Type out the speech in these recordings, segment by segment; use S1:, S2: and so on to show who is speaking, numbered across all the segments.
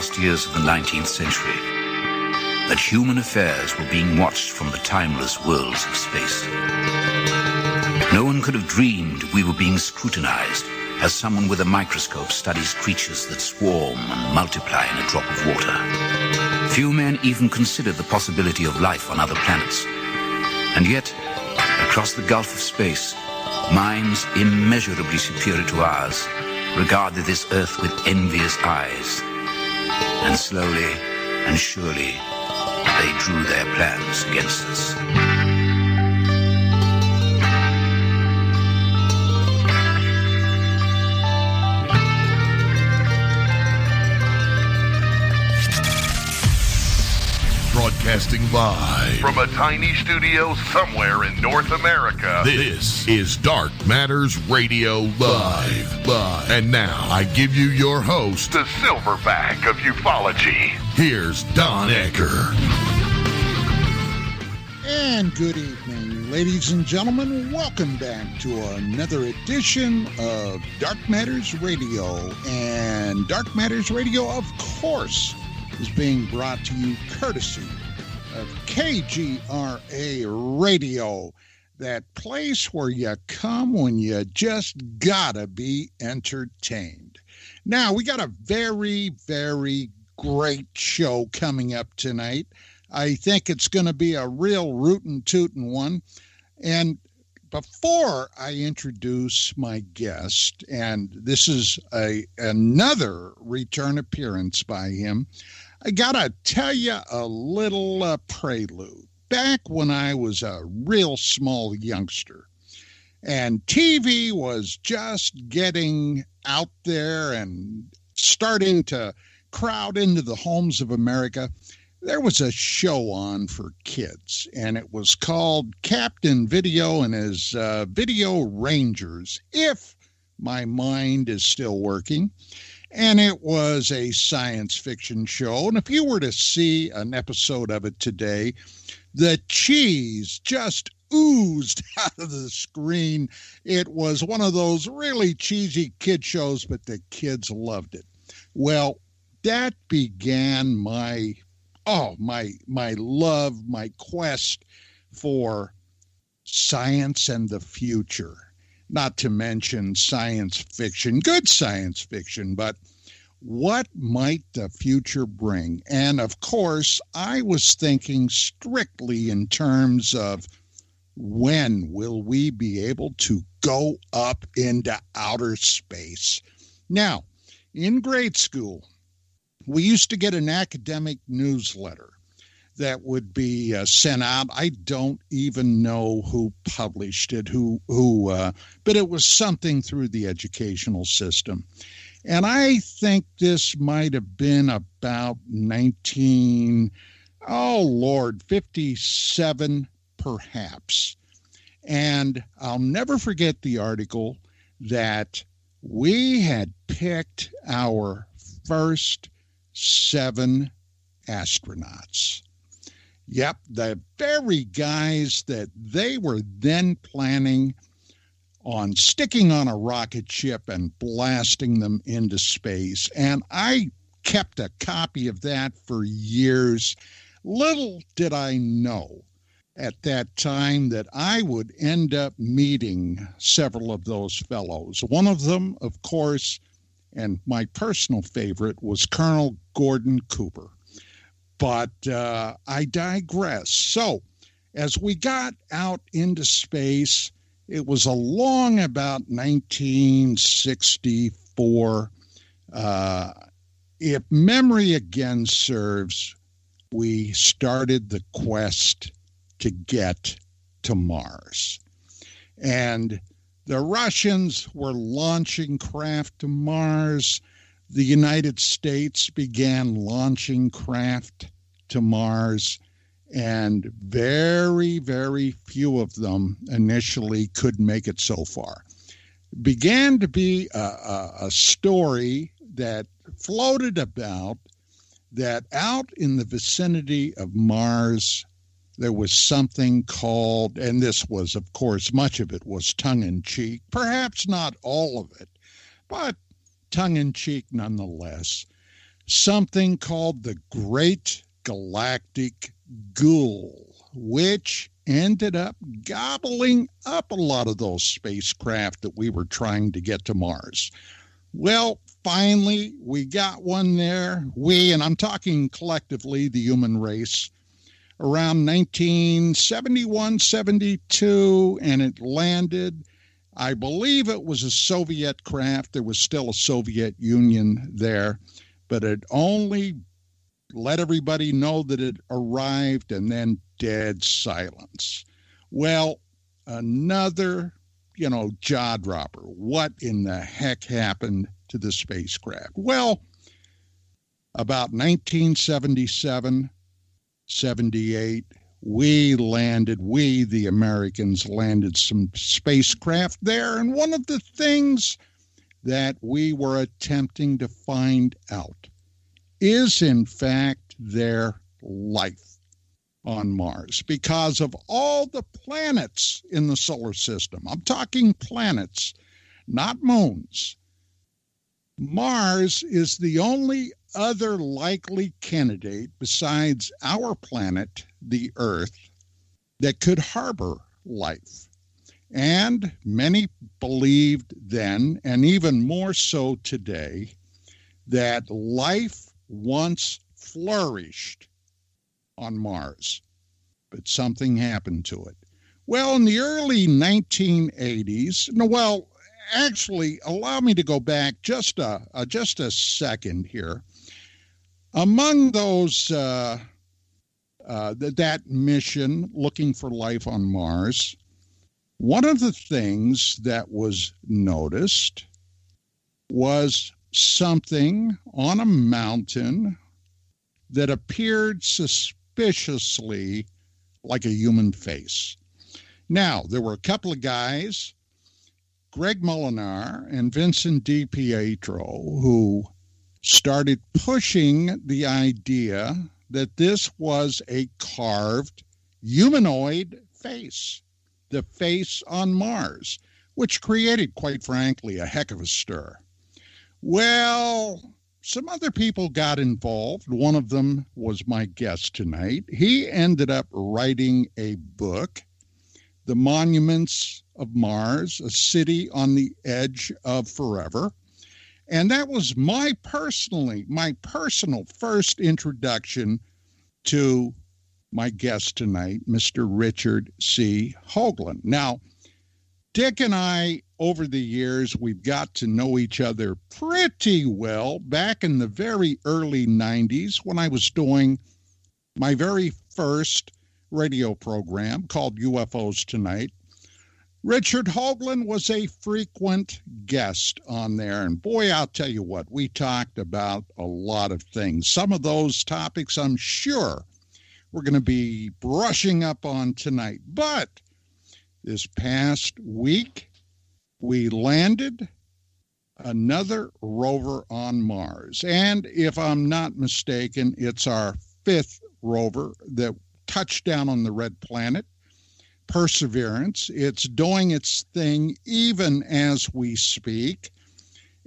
S1: last years of the 19th century, that human affairs were being watched from the timeless worlds of space. No one could have dreamed we were being scrutinized as someone with a microscope studies creatures that swarm and multiply in a drop of water. Few men even considered the possibility of life on other planets. And yet, across the gulf of space, minds immeasurably superior to ours regarded this Earth with envious eyes. And slowly and surely, they drew their plans against us.
S2: Broadcasting live
S3: from a tiny studio somewhere in North America.
S2: This is Dark Matters Radio Live. And now I give you your host,
S3: the silverback of ufology.
S2: Here's Don Ecker.
S4: And good evening, ladies and gentlemen. Welcome back to another edition of Dark Matters Radio. And Dark Matters Radio, of course, is being brought to you courtesy of KGRA Radio, that place where you come when you just gotta be entertained. Now, we got a very, very great show coming up tonight. I think it's going to be a real rootin' tootin' one. And before I introduce my guest, and this is another return appearance by him, I gotta tell you a little prelude. Back when I was a real small youngster, and TV was just getting out there and starting to crowd into the homes of America, there was a show on for kids, and it was called Captain Video and his Video Rangers, if my mind is still working. And it was a science fiction show. And if you were to see an episode of it today, the cheese just oozed out of the screen. It was one of those really cheesy kid shows, but the kids loved it. Well, that began my love, my quest for science and the future. Not to mention science fiction, good science fiction, but what might the future bring? And of course, I was thinking strictly in terms of when will we be able to go up into outer space? Now, in grade school, we used to get an academic newsletter that would be sent out. I don't even know who published it, but it was something through the educational system. And I think this might have been about 57 perhaps. And I'll never forget the article that we had picked our first 7 astronauts. Yep, the very guys that they were then planning on sticking on a rocket ship and blasting them into space. And I kept a copy of that for years. Little did I know at that time that I would end up meeting several of those fellows. One of them, of course, and my personal favorite, was Colonel Gordon Cooper. But I digress. So as we got out into space, it was along about 1964. If memory again serves, we started the quest to get to Mars. And the Russians were launching craft to Mars. The United States began launching craft to Mars, and very, very few of them initially could make it so far. It began to be a story that floated about that out in the vicinity of Mars, there was something called, and this was, of course, much of it was tongue-in-cheek, perhaps not all of it, but tongue-in-cheek nonetheless, something called the Great Galactic Ghoul, which ended up gobbling up a lot of those spacecraft that we were trying to get to Mars. Well, finally, we got one there. We, and I'm talking collectively, the human race, around 1971, 72, and it landed. I believe it was a Soviet craft. There was still a Soviet Union there, but it only let everybody know that it arrived, and then dead silence. Well, another, jaw dropper. What in the heck happened to the spacecraft? Well, about 1977, 78, we, the Americans, landed some spacecraft there. And one of the things that we were attempting to find out is, in fact, their life on Mars, because of all the planets in the solar system. I'm talking planets, not moons. Mars is the only other likely candidate besides our planet, the Earth, that could harbor life. And many believed then, and even more so today, that life once flourished on Mars, but something happened to it. Well, in the early 1980s, actually, allow me to go back just a second here. Among those, that mission looking for life on Mars, one of the things that was noticed was something on a mountain that appeared suspiciously like a human face. Now, there were a couple of guys, Greg Molinar and Vincent DiPietro, who started pushing the idea that this was a carved humanoid face, the face on Mars, which created, quite frankly, a heck of a stir. Well, some other people got involved. One of them was my guest tonight. He ended up writing a book, The Monuments of Mars, A City on the Edge of Forever. And that was my personal first introduction to my guest tonight, Mr. Richard C. Hoagland. Now, Dick and I, over the years, we've got to know each other pretty well back in the very early 90s when I was doing my very first radio program called UFOs Tonight. Richard Hoagland was a frequent guest on there, and boy, I'll tell you what, we talked about a lot of things. Some of those topics I'm sure we're going to be brushing up on tonight. But this past week, we landed another rover on Mars. And if I'm not mistaken, it's our fifth rover that touched down on the red planet, Perseverance. It's doing its thing even as we speak.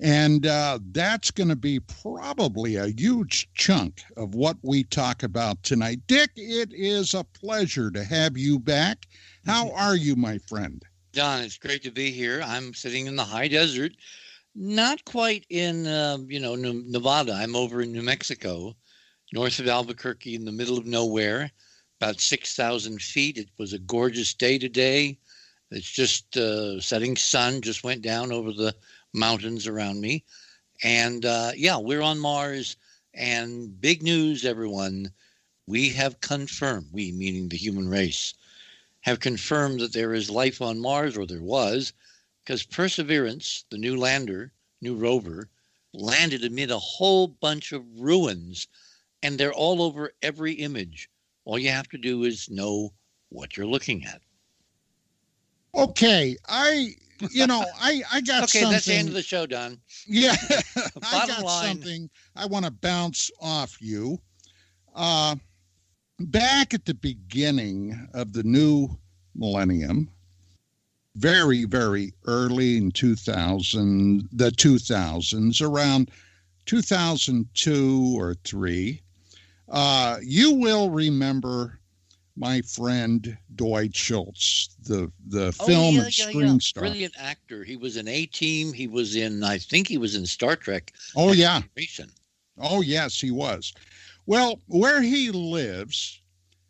S4: And that's going to be probably a huge chunk of what we talk about tonight. Dick, it is a pleasure to have you back. How are you, my friend?
S5: John, it's great to be here. I'm sitting in the high desert, not quite in, Nevada. I'm over in New Mexico, north of Albuquerque, in the middle of nowhere, about 6,000 feet. It was a gorgeous day today. It's just setting sun just went down over the mountains around me. And we're on Mars. And big news, everyone. We have confirmed, we meaning the human race, have confirmed that there is life on Mars, or there was, because Perseverance, the new rover, landed amid a whole bunch of ruins, and they're all over every image. All you have to do is know what you're looking at.
S4: Okay, I got
S5: okay,
S4: something.
S5: That's the end of the show, Don.
S4: Yeah, I
S5: Bottom
S4: got
S5: line,
S4: something I want to bounce off you. Back at the beginning of the new millennium, very, very early in the 2000s, around 2002 or 3. You will remember my friend Dwight Schultz, the film and screen star.
S5: Brilliant actor. He was in A-Team. He was in, I think he was in Star Trek.
S4: Oh, yeah. Oh, yes, he was. Well, where he lives,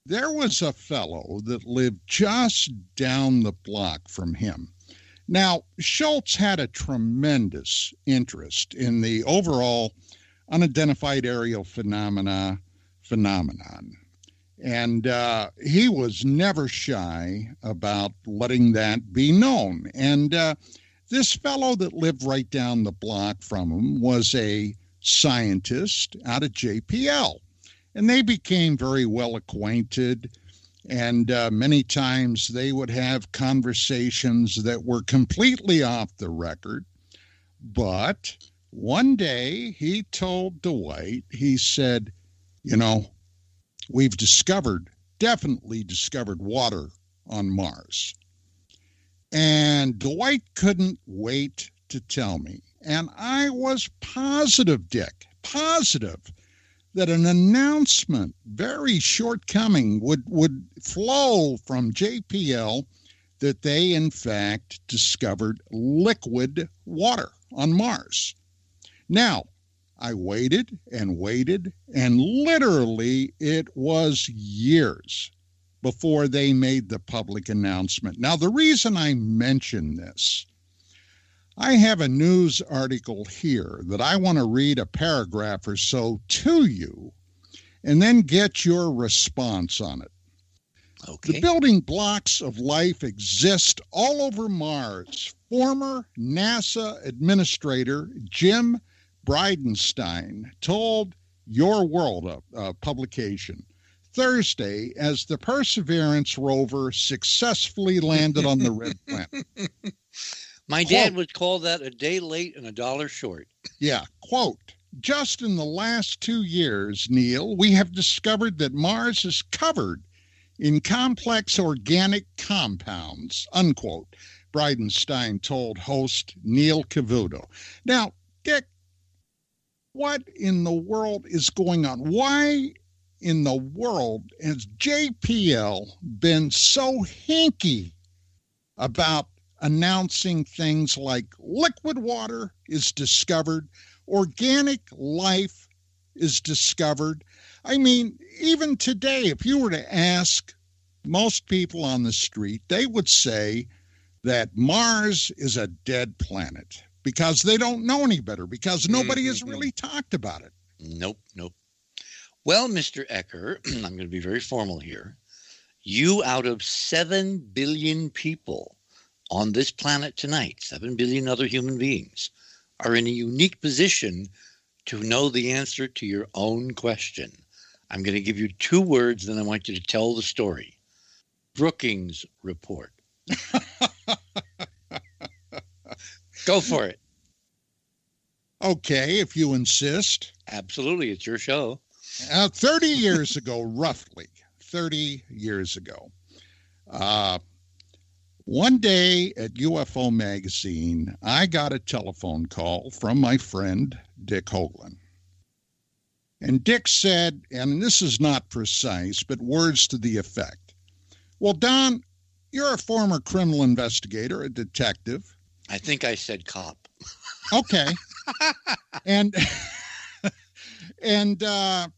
S4: there was a fellow that lived just down the block from him. Now, Schultz had a tremendous interest in the overall unidentified aerial phenomenon. And he was never shy about letting that be known. And this fellow that lived right down the block from him was a scientist out of JPL. And they became very well acquainted. And many times they would have conversations that were completely off the record. But one day he told Dwight, he said, we've definitely discovered water on Mars. And Dwight couldn't wait to tell me. And I was positive, Dick, that an announcement, very shortcoming, would flow from JPL that they, in fact, discovered liquid water on Mars. Now, I waited, and literally it was years before they made the public announcement. Now, the reason I mention this, I have a news article here that I want to read a paragraph or so to you and then get your response on it.
S5: Okay.
S4: The building blocks of life exist all over Mars. Former NASA administrator Jim Bridenstine told Your World publication Thursday as the Perseverance rover successfully landed on the red planet.
S5: My dad would call that a day late and a dollar short.
S4: Yeah, quote, just in the last 2 years, Neil, we have discovered that Mars is covered in complex organic compounds, unquote, Bridenstine told host Neil Cavuto. Now, Dick, what in the world is going on? Why in the world has JPL been so hinky about announcing things like liquid water is discovered, organic life is discovered? I mean, even today, if you were to ask most people on the street, they would say that Mars is a dead planet because they don't know any better, because nobody has really talked about it.
S5: Nope. Well, Mr. Ecker, I'm going to be very formal here. You, out of 7 billion people on this planet tonight, 7 billion other human beings, are in a unique position to know the answer to your own question. I'm going to give you 2 words, then I want you to tell the story. Brookings Report. Go for it.
S4: Okay, if you insist.
S5: Absolutely, it's your show.
S4: 30 years ago, roughly 30 years ago, one day at UFO Magazine, I got a telephone call from my friend Dick Hoagland. And Dick said, and this is not precise, but words to the effect, well, Don, you're a former criminal investigator, a detective.
S5: I think I said cop.
S4: Okay. And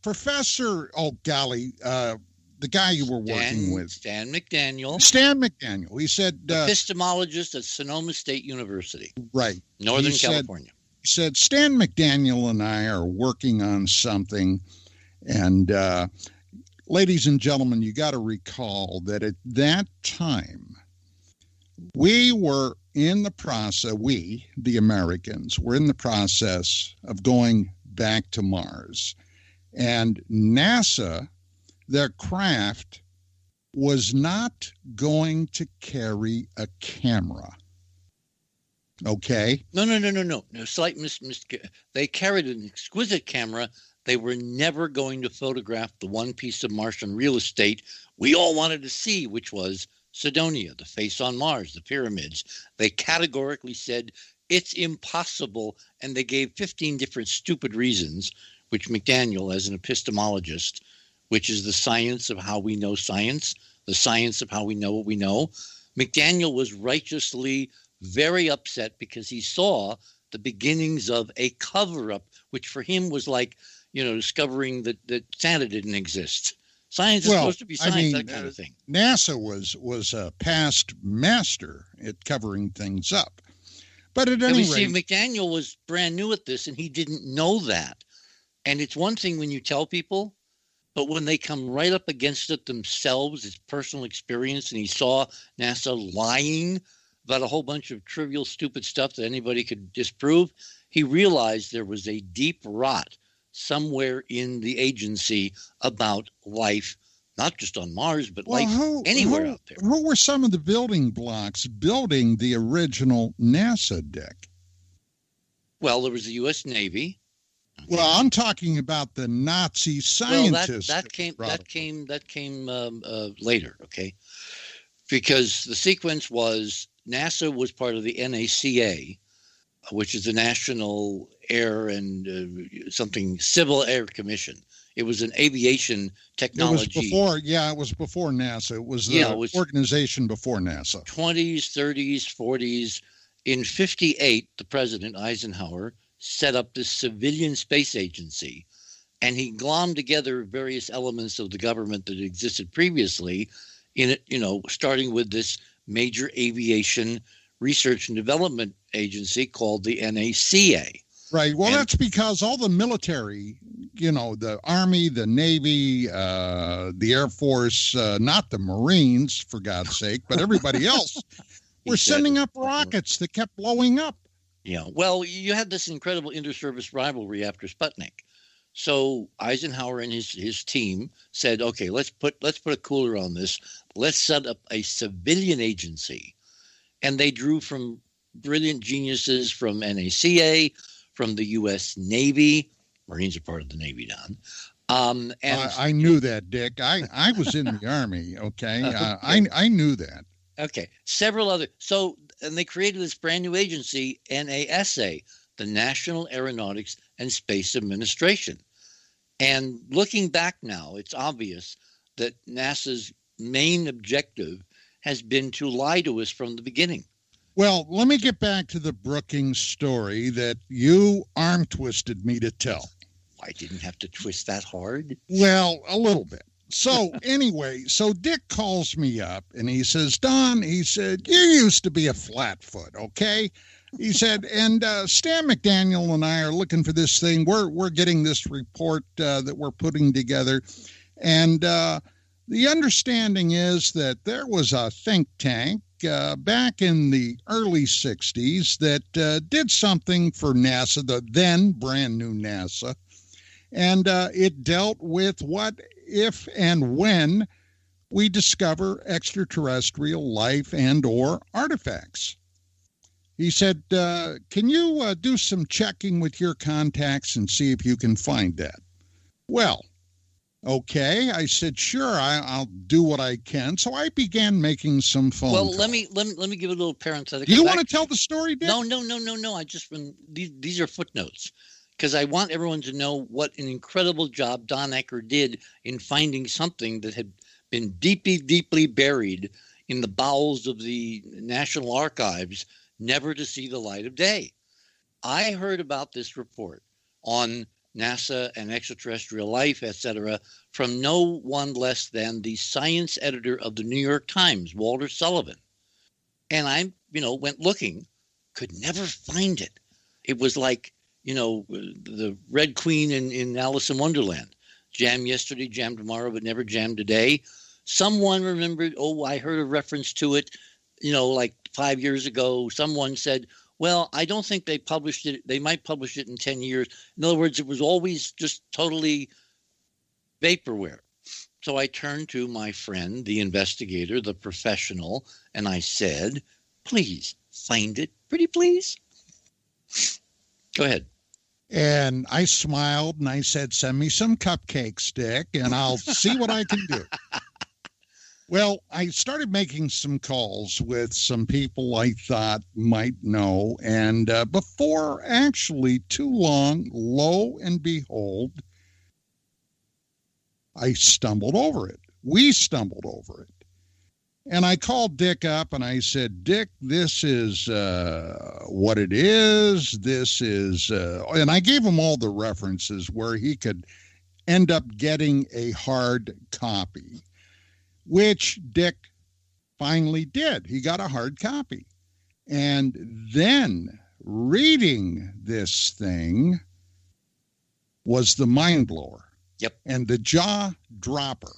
S4: Professor, the guy you were working with.
S5: Stan McDaniel.
S4: He said...
S5: epistemologist at Sonoma State University.
S4: Right.
S5: Northern California.
S4: He said, Stan McDaniel and I are working on something. And ladies and gentlemen, you got to recall that at that time, we were in the process, the Americans, were in the process of going back to Mars. And NASA, their craft, was not going to carry a camera. Okay?
S5: No. Slight they carried an exquisite camera. They were never going to photograph the one piece of Martian real estate we all wanted to see, which was Cydonia, the face on Mars, the pyramids. They categorically said, It's impossible. And they gave 15 different stupid reasons, which McDaniel, as an epistemologist, which is the science of how we know science, the science of how we know what we know, McDaniel was righteously very upset because he saw the beginnings of a cover-up, which for him was like, discovering that Santa didn't exist. Science is supposed to be science, that kind of thing.
S4: NASA was a past master at covering things up. But at any rate,
S5: McDaniel was brand new at this, and he didn't know that. And it's one thing when you tell people, but when they come right up against it themselves, it's personal experience, and he saw NASA lying about a whole bunch of trivial, stupid stuff that anybody could disprove, he realized there was a deep rot somewhere in the agency about life, not just on Mars, but life anywhere out there.
S4: Who were some of the building blocks building the original NASA, Dick?
S5: Well, there was the U.S. Navy.
S4: Okay. Well, I'm talking about the Nazi scientists.
S5: Well, that came later, okay? Because the sequence was NASA was part of the NACA, which is the National Air and Civil Air Commission. It was an aviation technology.
S4: It was before NASA. It was the organization before NASA.
S5: 20s, 30s, 40s. In 1958, the president, Eisenhower, set up this civilian space agency, and he glommed together various elements of the government that existed previously in it, starting with this major aviation research and development agency called the NACA.
S4: Right. Well, that's because all the military, the Army, the Navy, the Air Force, not the Marines, for God's sake, but everybody else, were sending up rockets that kept blowing up.
S5: Yeah. Well, you had this incredible inter-service rivalry after Sputnik. So Eisenhower and his team said, okay, let's put a cooler on this. Let's set up a civilian agency. And they drew from brilliant geniuses from NACA, from the U.S. Navy. Marines are part of the Navy, Don.
S4: I knew that, Dick. I was in the Army, okay? I knew that.
S5: Okay. Several other. And they created this brand new agency, NASA, the National Aeronautics and Space Administration. And looking back now, it's obvious that NASA's main objective has been to lie to us from the beginning.
S4: Well, let me get back to the Brookings story that you arm twisted me to tell.
S5: I didn't have to twist that hard.
S4: Well, a little bit. So anyway, Dick calls me up and he says, Don, he said, you used to be a flatfoot, okay? He said, and Stan McDaniel and I are looking for this thing. We're getting this report that we're putting together. And the understanding is that there was a think tank back in the early 60s that did something for NASA, the then brand new NASA. And it dealt with what if and when we discover extraterrestrial life and or artifacts. He said, can you do some checking with your contacts and see if you can find that? Well, okay. I said, sure, I'll do what I can. So I began making some phone calls.
S5: Let me give a little parenthetical.
S4: Do you want to tell the story, Dick?
S5: No. I just these are footnotes because I want everyone to know what an incredible job Don Ecker did in finding something that had been deeply, deeply buried in the bowels of the National Archives, never to see the light of day. I heard about this report on NASA and extraterrestrial life, etc., from no one less than the science editor of the New York Times, Walter Sullivan. And I, went looking, could never find it. It was like, the Red Queen in Alice in Wonderland. Jam yesterday, jam tomorrow, but never jam today. Someone remembered, I heard a reference to it, like 5 years ago. Someone said, well, I don't think they published it. They might publish it in 10 years. In other words, it was always just totally vaporware. So I turned to my friend, the investigator, the professional, and I said, please find it, pretty please. Go ahead.
S4: And I smiled and I said, send me some cupcakes, Dick, and I'll see what I can do. Well, I started making some calls with some people I thought might know. And before actually too long, lo and behold, I stumbled over it. We stumbled over it. And I called Dick up and I said, Dick, this is what it is. This is, and I gave him all the references where he could end up getting a hard copy, which Dick finally did. He got a hard copy. And then reading this thing was the mind blower.
S5: Yep.
S4: And the jaw dropper.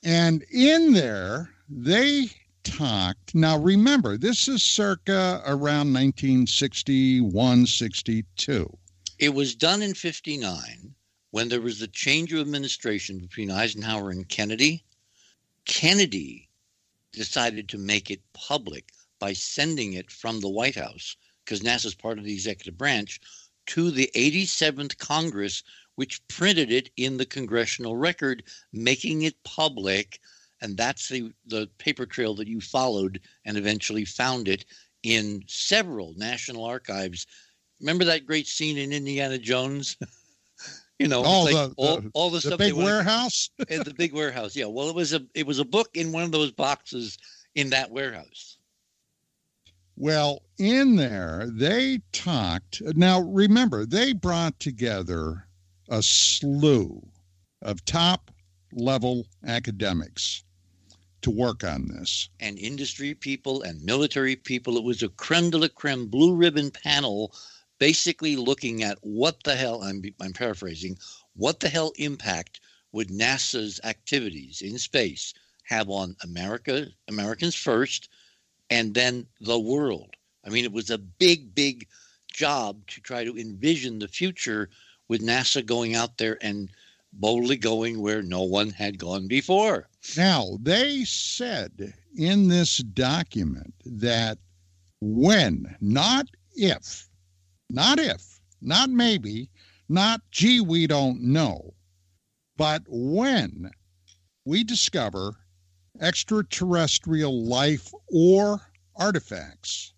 S4: And in there, they talked. Now, remember, this is circa around 1961, 62.
S5: It was done in 59 when there was the change of administration between Eisenhower and Kennedy. Kennedy decided to make it public by sending it from the White House, because NASA is part of the executive branch, to the 87th Congress, which printed it in the congressional record, making it public. And that's the paper trail that you followed and eventually found it in several national archives. Remember that great scene in Indiana Jones? All the stuff.
S4: The big warehouse?
S5: The big warehouse, yeah. Well, it was a book in one of those boxes in that warehouse.
S4: Well, in there, they talked. Now, remember, they brought together a slew of top-level academics to work on this.
S5: And industry people and military people. It was a creme de la creme blue ribbon panel, basically looking at what the hell, I'm paraphrasing, what the hell impact would NASA's activities in space have on Americans first, and then the world. I mean, it was a big, big job to try to envision the future with NASA going out there and boldly going where no one had gone before.
S4: Now, they said in this document that when, not if, not maybe, not gee, we don't know, but when we discover extraterrestrial life or artifacts,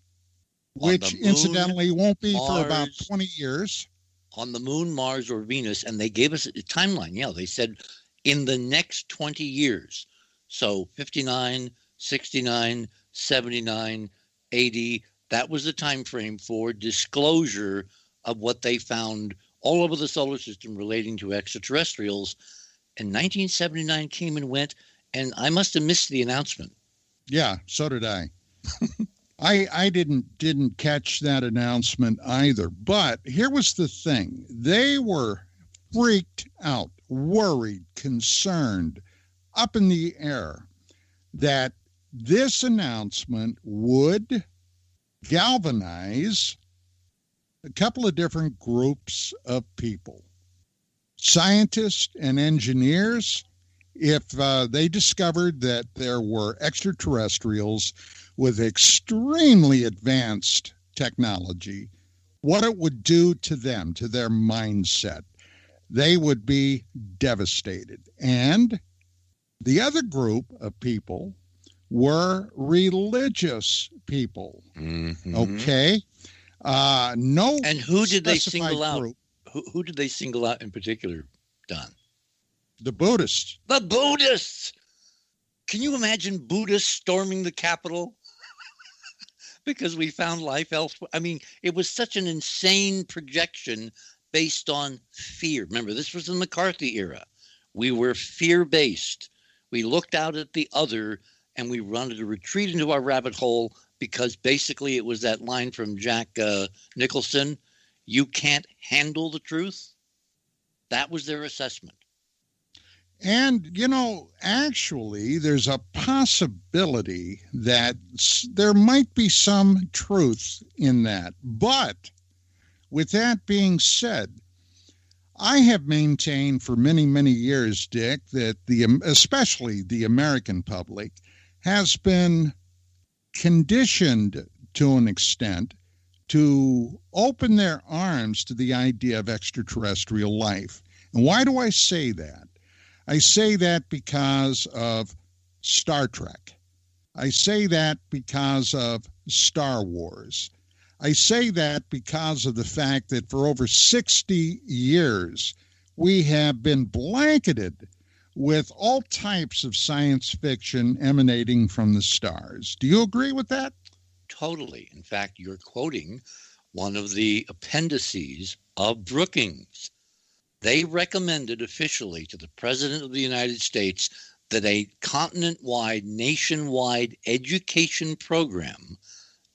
S4: which incidentally won't be for about 20 years.
S5: On the moon, Mars, or Venus, and they gave us a timeline. Yeah, they said in the next 20 years. So 59, 69, 79, 80, that was the time frame for disclosure of what they found all over the solar system relating to extraterrestrials. And 1979 came and went, and I must have missed the announcement.
S4: Yeah, so did I. I didn't catch that announcement either. But here was the thing. They were freaked out, worried, concerned, up in the air that this announcement would galvanize a couple of different groups of people. Scientists and engineers, if they discovered that there were extraterrestrials with extremely advanced technology, what it would do to them, to their mindset. They would be devastated. And the other group of people were religious people. Mm-hmm. Okay? No.
S5: And who did they single out?
S4: Group.
S5: Who did they single out in particular, Don?
S4: The Buddhists.
S5: The Buddhists! Can you imagine Buddhists storming the Capitol? Because we found life elsewhere. I mean, it was such an insane projection based on fear. Remember, this was the McCarthy era. We were fear-based. We looked out at the other, and we wanted to retreat into our rabbit hole because basically it was that line from Jack Nicholson, you can't handle the truth. That was their assessment.
S4: And, actually, there's a possibility that there might be some truth in that. But with that being said, I have maintained for many, many years, Dick, that especially the American public has been conditioned to an extent to open their arms to the idea of extraterrestrial life. And why do I say that? I say that because of Star Trek. I say that because of Star Wars. I say that because of the fact that for over 60 years, we have been blanketed with all types of science fiction emanating from the stars. Do you agree with that?
S5: Totally. In fact, you're quoting one of the appendices of Brookings. They recommended officially to the President of the United States that a continent-wide, nationwide education program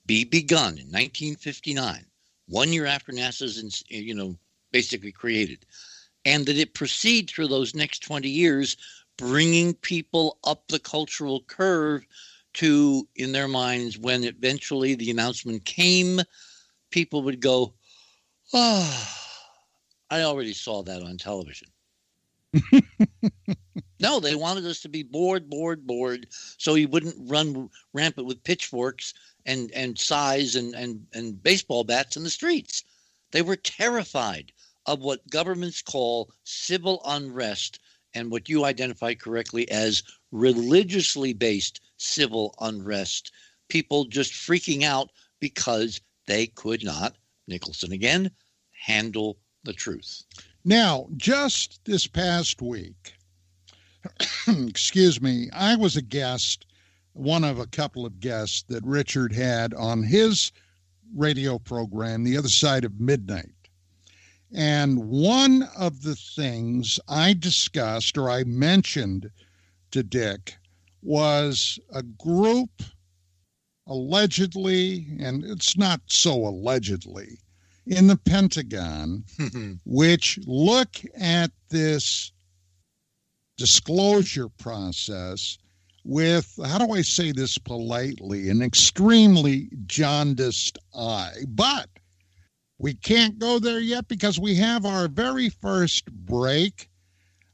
S5: be begun in 1959, 1 year after NASA's, basically created, and that it proceed through those next 20 years, bringing people up the cultural curve to, in their minds, when eventually the announcement came, people would go, "Oh, I already saw that on television." No, they wanted us to be bored, so you wouldn't run rampant with pitchforks and size and baseball bats in the streets. They were terrified of what governments call civil unrest and what you identified correctly as religiously based civil unrest. People just freaking out because they could not, Nicholson again, handle the truth.
S4: Now, just this past week, excuse me, I was a guest, one of a couple of guests that Richard had on his radio program, The Other Side of Midnight. And one of the things I discussed or I mentioned to Dick was a group allegedly, and it's not so allegedly, in the Pentagon, which look at this disclosure process with, how do I say this politely, an extremely jaundiced eye. But we can't go there yet because we have our very first break.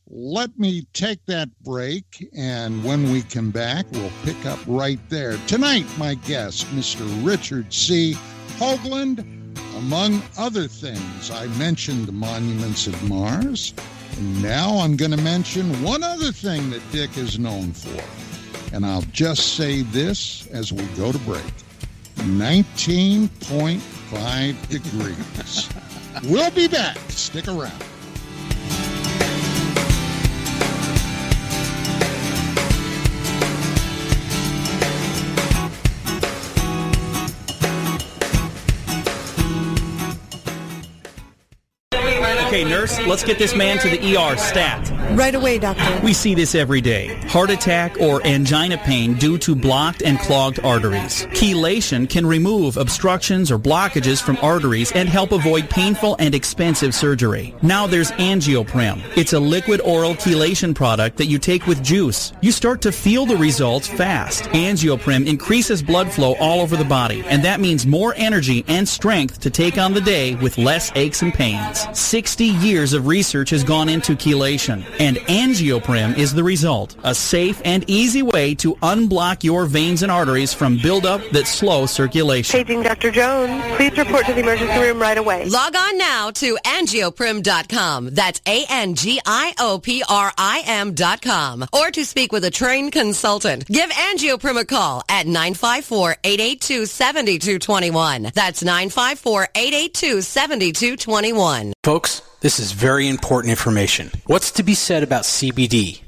S4: Let me take that break, and when we come back, we'll pick up right there. Tonight, my guest, Mr. Richard C. Hoagland. Among other things, I mentioned the monuments of Mars, and now I'm going to mention one other thing that Dick is known for. And I'll just say this as we go to break. 19.5 degrees. We'll be back. Stick around.
S6: Okay, nurse, let's get this man to the ER stat.
S7: Right away, doctor.
S6: We see this every day. Heart attack or angina pain due to blocked and clogged arteries. Chelation can remove obstructions or blockages from arteries and help avoid painful and expensive surgery. Now there's Angioprim. It's a liquid oral chelation product that you take with juice. You start to feel the results fast. Angioprim increases blood flow all over the body, and that means more energy and strength to take on the day with less aches and pains. 60 years of research has gone into chelation, and Angioprim is the result. A safe and easy way to unblock your veins and arteries from buildup that slow circulation.
S7: Paging Dr. Jones. Please report to the emergency room right away.
S8: Log on now to angioprim.com. That's ANGIOPRIM.com. Or to speak with a trained consultant. Give Angioprim a call at 954-882-7221. That's 954-882-7221.
S9: Folks, this is very important information. What's to be said about CBD?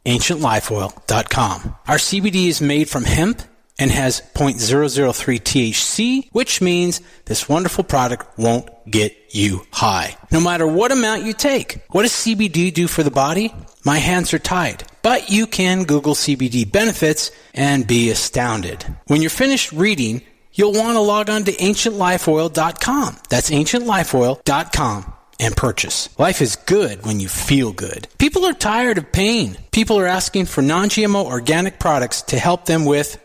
S9: AncientLifeOil.com. Our CBD is made from hemp and has 0.003 THC, which means this wonderful product won't get you high, no matter what amount you take. What does CBD do for the body? My hands are tied. But you can Google CBD benefits and be astounded. When you're finished reading, you'll want to log on to AncientLifeOil.com. That's AncientLifeOil.com and purchase. Life is good when you feel good. People are tired of pain. People are asking for non-GMO organic products to help them with,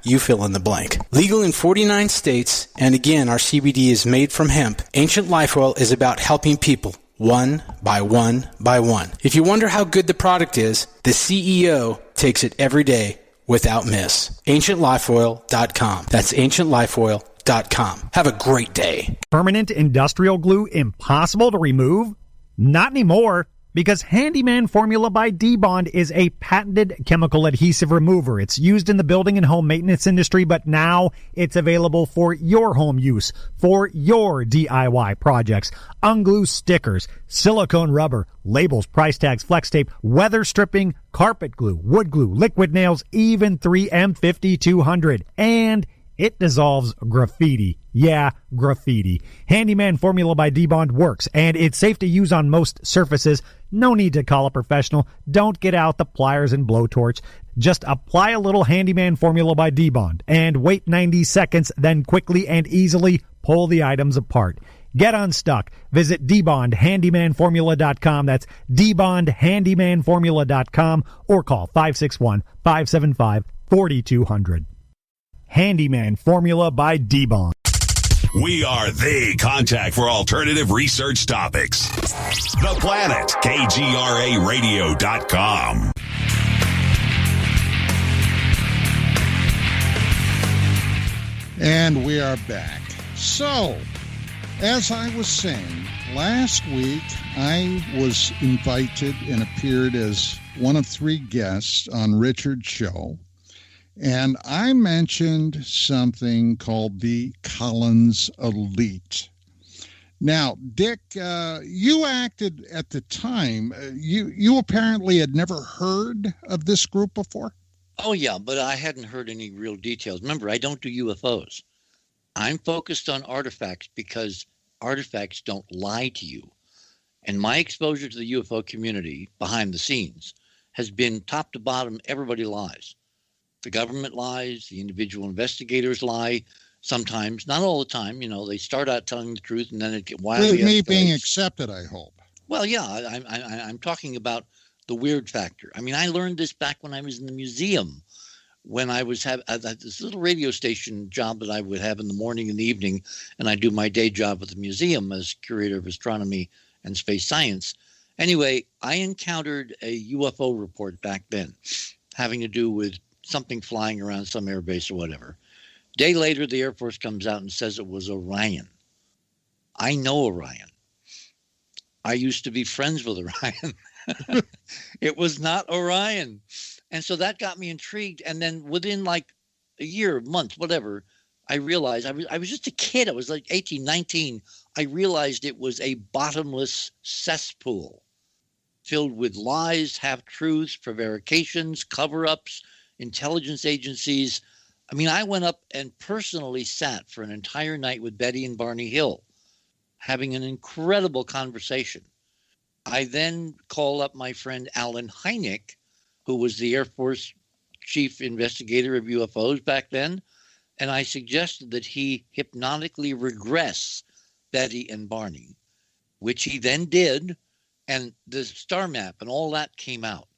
S9: you fill in the blank. Legal in 49 states, and again, our CBD is made from hemp. Ancient Life Oil is about helping people one by one by one. If you wonder how good the product is, the CEO takes it every day without miss. AncientLifeOil.com. That's AncientLifeOil.com. Have a great day.
S10: Permanent industrial glue impossible to remove? Not anymore. Because Handyman Formula by D-Bond is a patented chemical adhesive remover. It's used in the building and home maintenance industry, but now it's available for your home use, for your DIY projects. Unglue stickers, silicone rubber, labels, price tags, flex tape, weather stripping, carpet glue, wood glue, liquid nails, even 3M 5200. And it dissolves graffiti. Yeah, graffiti. Handyman Formula by D-Bond works, and it's safe to use on most surfaces. No need to call a professional. Don't get out the pliers and blowtorch. Just apply a little Handyman Formula by D-Bond and wait 90 seconds, then quickly and easily pull the items apart. Get unstuck. Visit dbondhandymanformula.com. That's dbondhandymanformula.com or call 561-575-4200. Handyman Formula by D-Bond.
S11: We are the contact for alternative research topics. The Planet, KGRAradio.com.
S4: And we are back. So, as I was saying, last week I was invited and appeared as one of 3 guests on Richard's show. And I mentioned something called the Collins Elite. Now, Dick, you acted at the time. You apparently had never heard of this group before?
S5: Oh, yeah, but I hadn't heard any real details. Remember, I don't do UFOs. I'm focused on artifacts because artifacts don't lie to you. And my exposure to the UFO community behind the scenes has been top to bottom, everybody lies. The government lies, the individual investigators lie, sometimes, not all the time. You know, they start out telling the truth and then it get wildly
S4: With me
S5: escalates.
S4: being accepted, I hope.
S5: Well, yeah, I'm talking about the weird factor. I mean, I learned this back when I was in the museum, when I was at this little radio station job that I would have in the morning and the evening, and I do my day job at the museum as curator of astronomy and space science. Anyway, I encountered a UFO report back then having to do with something flying around some airbase or whatever. Day later, the Air Force comes out and says it was Orion. I know Orion. I used to be friends with Orion. It was not Orion. And so that got me intrigued. And then within like a year, month, whatever, I realized I was just a kid. I was like 18, 19. I realized it was a bottomless cesspool filled with lies, half-truths, prevarications, cover-ups, intelligence agencies. I mean, I went up and personally sat for an entire night with Betty and Barney Hill, having an incredible conversation. I then called up my friend Alan Hynek, who was the Air Force chief investigator of UFOs back then, and I suggested that he hypnotically regress Betty and Barney, which he then did, and the star map and all that came out.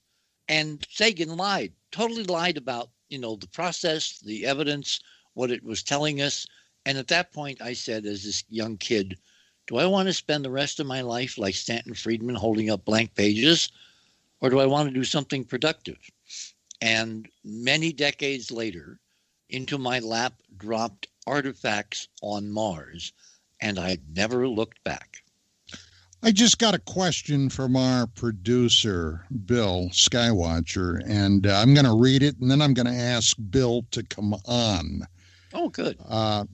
S5: And Sagan lied, totally lied about, the process, the evidence, what it was telling us. And at that point, I said, as this young kid, do I want to spend the rest of my life like Stanton Friedman holding up blank pages, or do I want to do something productive? And many decades later, into my lap dropped artifacts on Mars, and I never looked back.
S4: I just got a question from our producer, Bill Skywatcher, and I'm going to read it, and then I'm going to ask Bill to come on.
S5: Oh, good.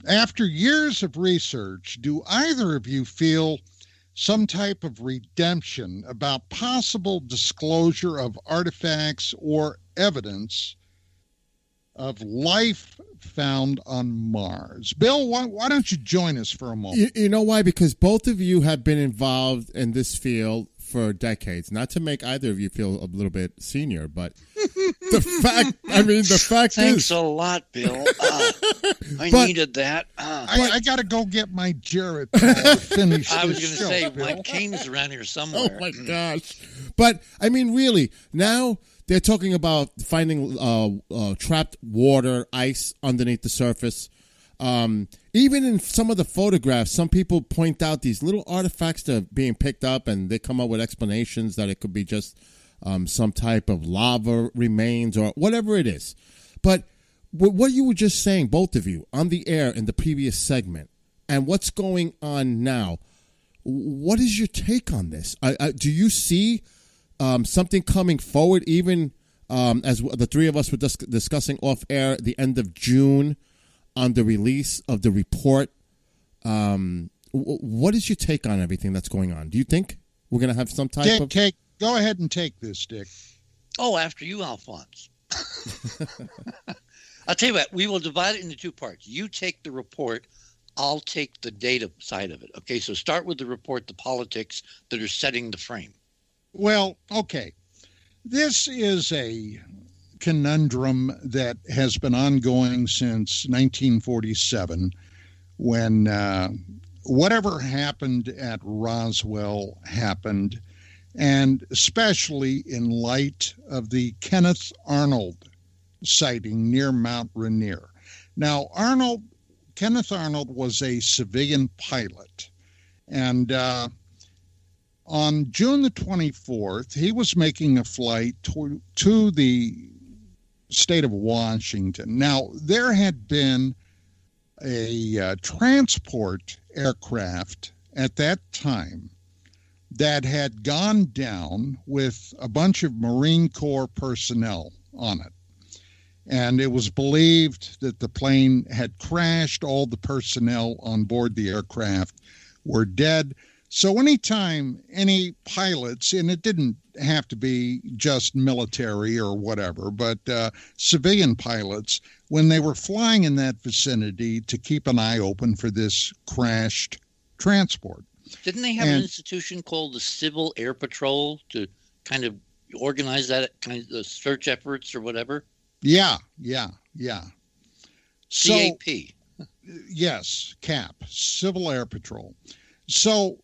S4: After years of research, do either of you feel some type of redemption about possible disclosure of artifacts or evidence of life found on Mars? Bill, why don't you join us for a moment?
S12: You know why? Because both of you have been involved in this field for decades. Not to make either of you feel a little bit senior, but the fact
S5: Thanks
S12: is...
S5: a lot, Bill. I needed that.
S4: I got to go get my Jarrett to finish
S5: I was
S4: this
S5: going to say,
S4: Bill.
S5: my cane is around here somewhere.
S12: Oh, my gosh. But, really, now... They're talking about finding trapped water, ice underneath the surface. Even in some of the photographs, some people point out these little artifacts that are being picked up, and they come up with explanations that it could be just some type of lava remains or whatever it is. But what you were just saying, both of you, on the air in the previous segment, and what's going on now, what is your take on this? Do you see something coming forward, even as the three of us were discussing off air at the end of June on the release of the report. What is your take on everything that's going on? Do you think we're going to have some type of...
S4: Go ahead and take this, Dick.
S5: Oh, after you, Alphonse. I'll tell you what, we will divide it into two parts. You take the report, I'll take the data side of it. Okay, so start with the report, the politics that are setting the frame.
S4: Well, okay. This is a conundrum that has been ongoing since 1947 when whatever happened at Roswell happened, and especially in light of the Kenneth Arnold sighting near Mount Rainier. Now, Kenneth Arnold was a civilian pilot, and on June the 24th, he was making a flight to the state of Washington. Now, there had been a transport aircraft at that time that had gone down with a bunch of Marine Corps personnel on it. And it was believed that the plane had crashed. All the personnel on board the aircraft were dead. So anytime any pilots, and it didn't have to be just military or whatever, but civilian pilots, when they were flying in that vicinity, to keep an eye open for this crashed transport.
S5: Didn't they have an institution called the Civil Air Patrol to kind of organize that kind of search efforts or whatever?
S4: Yeah.
S5: CAP.
S4: Yes, CAP, Civil Air Patrol. So,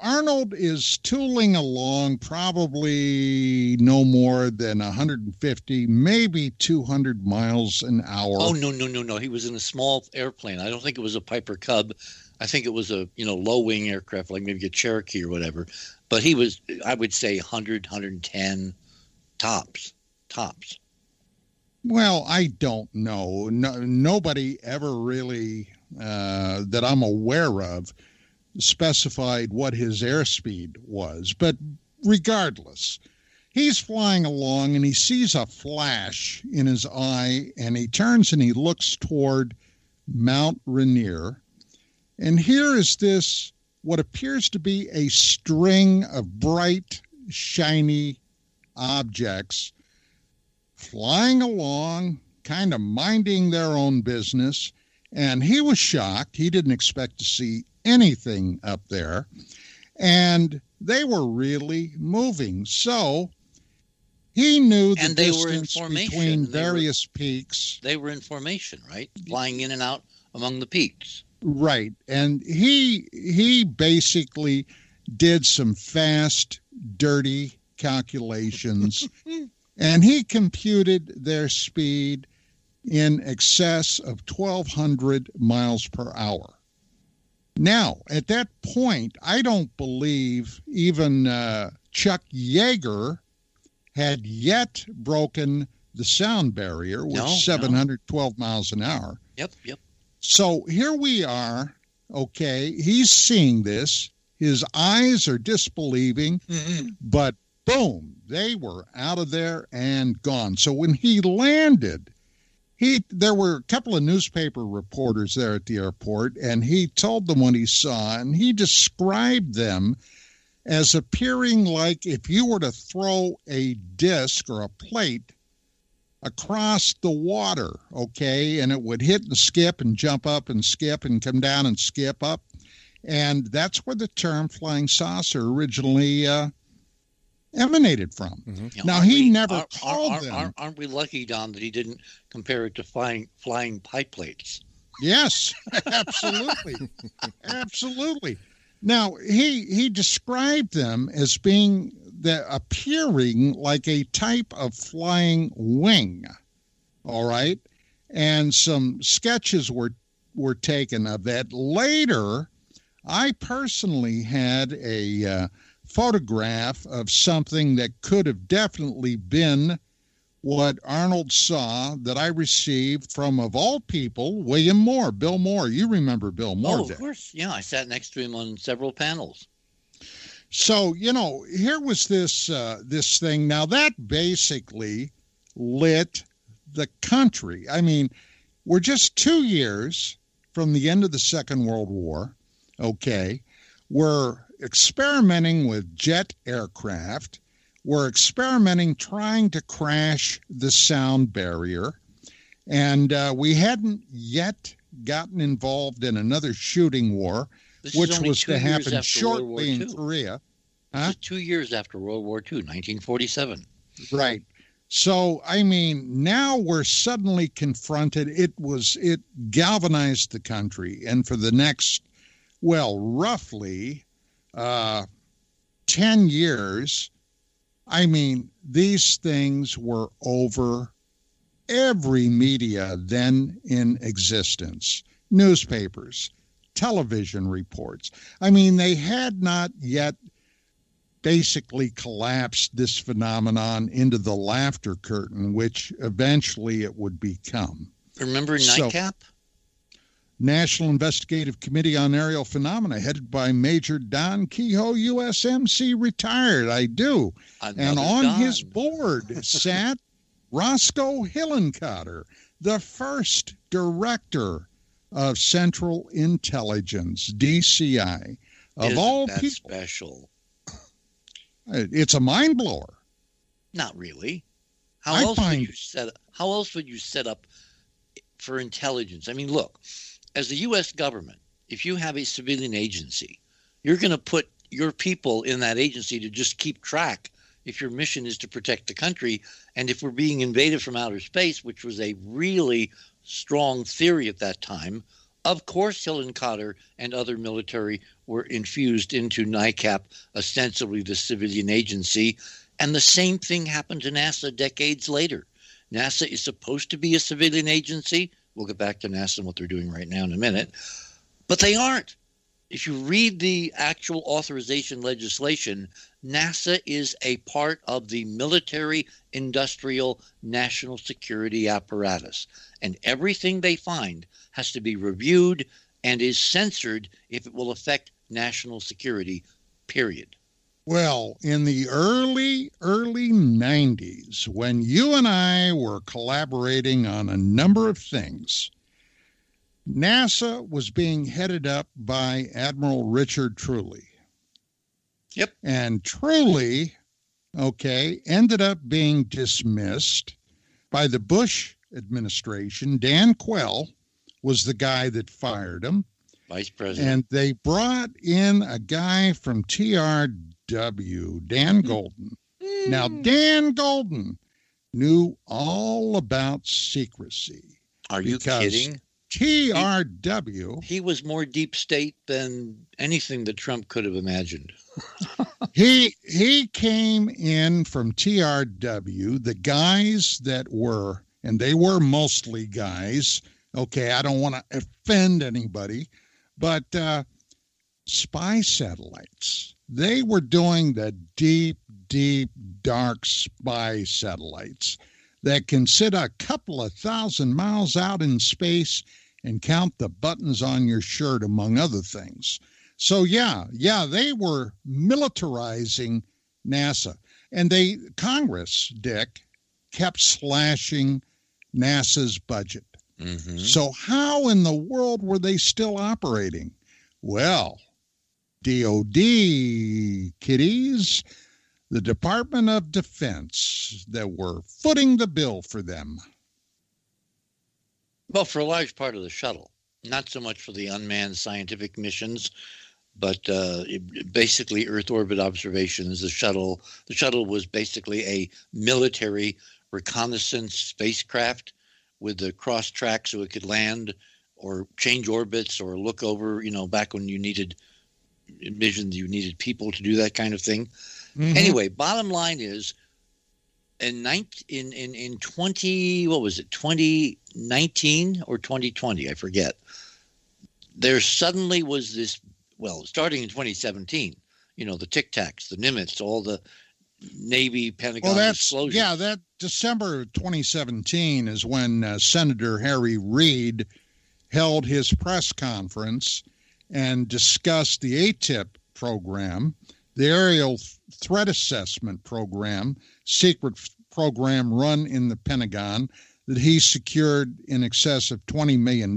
S4: Arnold is tooling along probably no more than 150, maybe 200 miles an hour.
S5: Oh, no. He was in a small airplane. I don't think it was a Piper Cub. I think it was a, low-wing aircraft, like maybe a Cherokee or whatever. But he was, I would say, 100, 110 tops.
S4: Well, I don't know. Nobody ever really, that I'm aware of, specified what his airspeed was. But regardless, he's flying along and he sees a flash in his eye, and he turns and he looks toward Mount Rainier. And here is this, what appears to be a string of bright, shiny objects flying along, kind of minding their own business. And he was shocked. He didn't expect to see anything up there. And they were really moving. So he knew the distance between various peaks.
S5: They were in formation, right? Flying in and out among the peaks.
S4: Right. And he basically did some fast, dirty calculations, and he computed their speed in excess of 1,200 miles per hour. Now, at that point, I don't believe even Chuck Yeager had yet broken the sound barrier, which is 712 miles an hour.
S5: Yep.
S4: So here we are, okay, he's seeing this. His eyes are disbelieving, but boom, they were out of there and gone. So when he landed, there were a couple of newspaper reporters there at the airport, and he told them what he saw, and he described them as appearing like if you were to throw a disc or a plate across the water, okay, and it would hit and skip and jump up and skip and come down and skip up. And that's where the term flying saucer originally emanated from.
S5: Mm-hmm.
S4: Now, he never called them.
S5: Aren't we lucky, Don, that he didn't compare it to flying pipe plates?
S4: Yes, absolutely. Absolutely. Now, he described them as appearing like a type of flying wing, all right? And some sketches were taken of that. Later, I personally had a photograph of something that could have definitely been what Arnold saw that I received from, of all people, William Moore, Bill Moore. You remember Bill Moore?
S5: Oh, of course. Yeah, I sat next to him on several panels.
S4: So, here was this thing. Now, that basically lit the country. I mean, we're just 2 years from the end of the Second World War, okay? We're experimenting with jet aircraft. We're experimenting trying to crash the sound barrier. And we hadn't yet gotten involved in another shooting war, which was to happen shortly in Korea.
S5: This is 2 years after World War II, 1947.
S4: Right. So, I mean, now we're suddenly confronted. It galvanized the country. And for the next, roughly 10 years, I mean, these things were over every media then in existence. Newspapers, television reports. I mean, they had not yet basically collapsed this phenomenon into the laughter curtain, which eventually it would become.
S5: Remember NICAP?
S4: National Investigative Committee on Aerial Phenomena, headed by Major Don Kehoe, USMC, retired. I do. And on his board sat Roscoe Hillenkotter, the first director of Central Intelligence, DCI. Of all people,
S5: special.
S4: It's a mind blower.
S5: Not really. How else would you set up for intelligence? I mean, look, as the U.S. government, if you have a civilian agency, you're going to put your people in that agency to just keep track if your mission is to protect the country. And if we're being invaded from outer space, which was a really strong theory at that time, of course Hillenkotter and other military were infused into NICAP, ostensibly the civilian agency. And the same thing happened to NASA decades later. NASA is supposed to be a civilian agency. We'll get back to NASA and what they're doing right now in a minute. But they aren't. If you read the actual authorization legislation, NASA is a part of the military industrial national security apparatus. And everything they find has to be reviewed and is censored if it will affect national security, period.
S4: Well, in the early 90s, when you and I were collaborating on a number of things, NASA was being headed up by Admiral Richard Truly.
S5: Yep.
S4: And Truly, ended up being dismissed by the Bush administration. Dan Quell was the guy that fired him.
S5: Vice President.
S4: And they brought in a guy from TRW, Dan Golden. Now, Dan Golden knew all about secrecy.
S5: Are you kidding?
S4: TRW.
S5: He was more deep state than anything that Trump could have imagined.
S4: He came in from TRW, the guys that were, and they were mostly guys. Okay, I don't want to offend anybody, but spy satellites. They were doing the deep, dark spy satellites that can sit a couple of 1,000 miles out in space and count the buttons on your shirt, among other things. So, yeah, they were militarizing NASA. And Congress, Dick, kept slashing NASA's budget.
S5: Mm-hmm.
S4: So how in the world were they still operating? Well, DOD, kiddies, the Department of Defense, that were footing the bill for them.
S5: Well, for a large part of the shuttle, not so much for the unmanned scientific missions, but basically Earth orbit observations. The shuttle was basically a military reconnaissance spacecraft with the cross track so it could land or change orbits or look over, back when you needed people to do that kind of thing. Mm-hmm. Anyway, bottom line is, in 2019 or 2020, I forget, there suddenly was this, starting in 2017, the Tic Tacs, the Nimitz, all the Navy, Pentagon disclosures.
S4: Yeah, that December of 2017 is when Senator Harry Reid held his press conference and discussed the ATIP program, the Aerial Threat Assessment Program, secret program run in the Pentagon that he secured in excess of $20 million,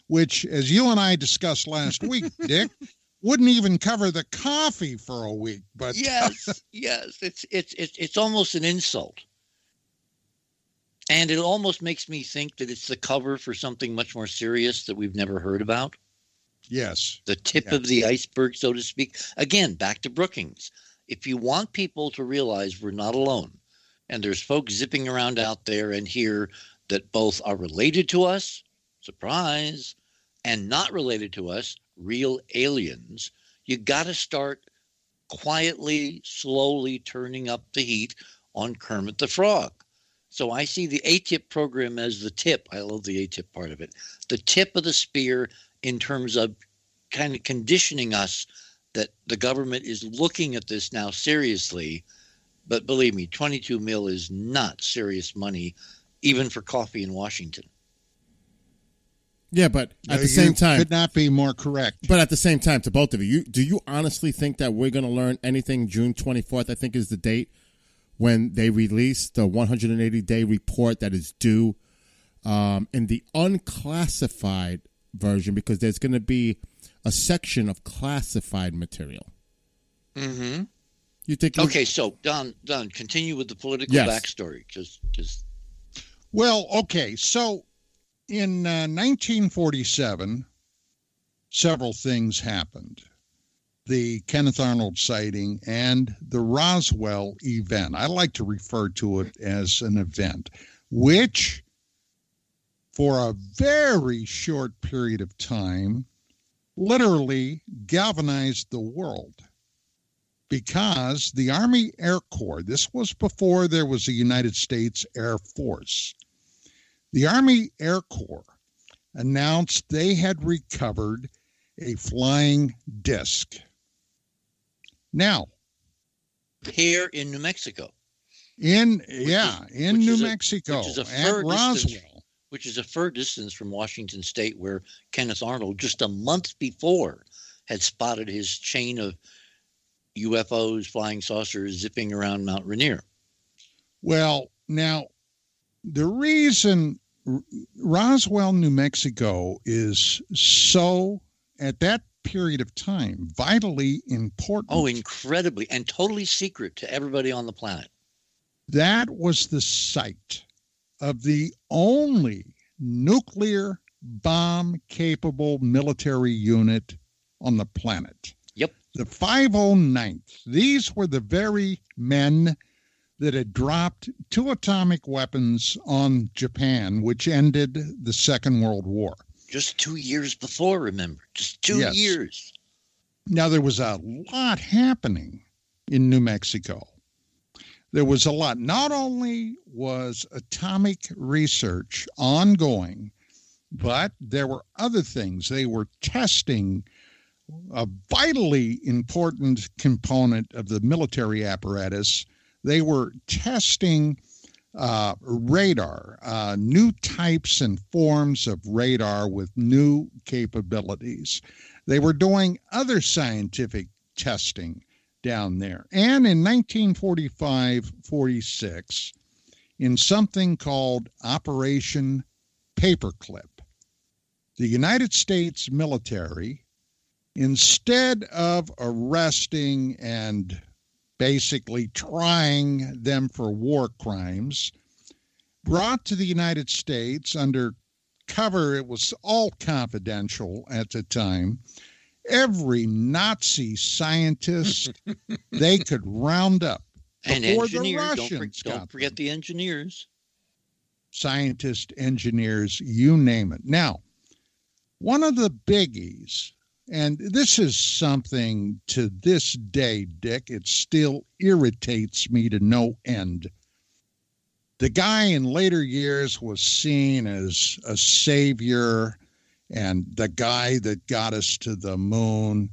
S4: which, as you and I discussed last week, Dick, wouldn't even cover the coffee for a week. But
S5: yes, it's almost an insult. And it almost makes me think that it's the cover for something much more serious that we've never heard about.
S4: Yes.
S5: The tip of the iceberg, so to speak. Again, back to Brookings. If you want people to realize we're not alone, and there's folks zipping around out there and here that both are related to us, surprise, and not related to us, real aliens, you got to start quietly, slowly turning up the heat on Kermit the Frog. So I see the ATIP program as the tip. I love the ATIP part of it. The tip of the spear in terms of kind of conditioning us that the government is looking at this now seriously. But believe me, 22 mil is not serious money, even for coffee in Washington.
S12: Yeah, but at the same time,
S4: could not be more correct.
S12: But at the same time, to both of you, do you honestly think that we're going to learn anything June 24th, I think is the date, when they release the 180-day report that is due in the unclassified version, because there's going to be a section of classified material.
S5: Mm-hmm.
S12: You think?
S5: Okay, so Don, continue with the political backstory.
S4: Well, okay, so in 1947, several things happened. The Kenneth Arnold sighting and the Roswell event. I like to refer to it as an event, which for a very short period of time literally galvanized the world, because the Army Air Corps, this was before there was a United States Air Force, the Army Air Corps announced they had recovered a flying disc. Now,
S5: here in New Mexico.
S4: In New Mexico, at Roswell.
S5: Which is a fur distance from Washington State, where Kenneth Arnold, just a month before, had spotted his chain of UFOs, flying saucers, zipping around Mount Rainier.
S4: Well, now, the reason Roswell, New Mexico is so, at that period of time, vitally important.
S5: Oh, incredibly, and totally secret to everybody on the planet.
S4: That was the site of the only nuclear bomb-capable military unit on the planet.
S5: Yep.
S4: The 509th. These were the very men that had dropped 2 atomic weapons on Japan, which ended the Second World War.
S5: Just 2 years before, remember. Just 2 years.
S4: Now, there was a lot happening in New Mexico. There was a lot. Not only was atomic research ongoing, but there were other things. They were testing a vitally important component of the military apparatus. They were testing radar, new types and forms of radar with new capabilities. They were doing other scientific testing down there. And in 1945-46, in something called Operation Paperclip, the United States military, instead of arresting and basically trying them for war crimes, brought to the United States under cover, it was all confidential at the time, every Nazi scientist they could round up.
S5: And engineers, don't forget
S4: them.
S5: The engineers.
S4: Scientists, engineers, you name it. Now, one of the biggies, and this is something to this day, Dick, it still irritates me to no end. The guy in later years was seen as a savior and the guy that got us to the moon,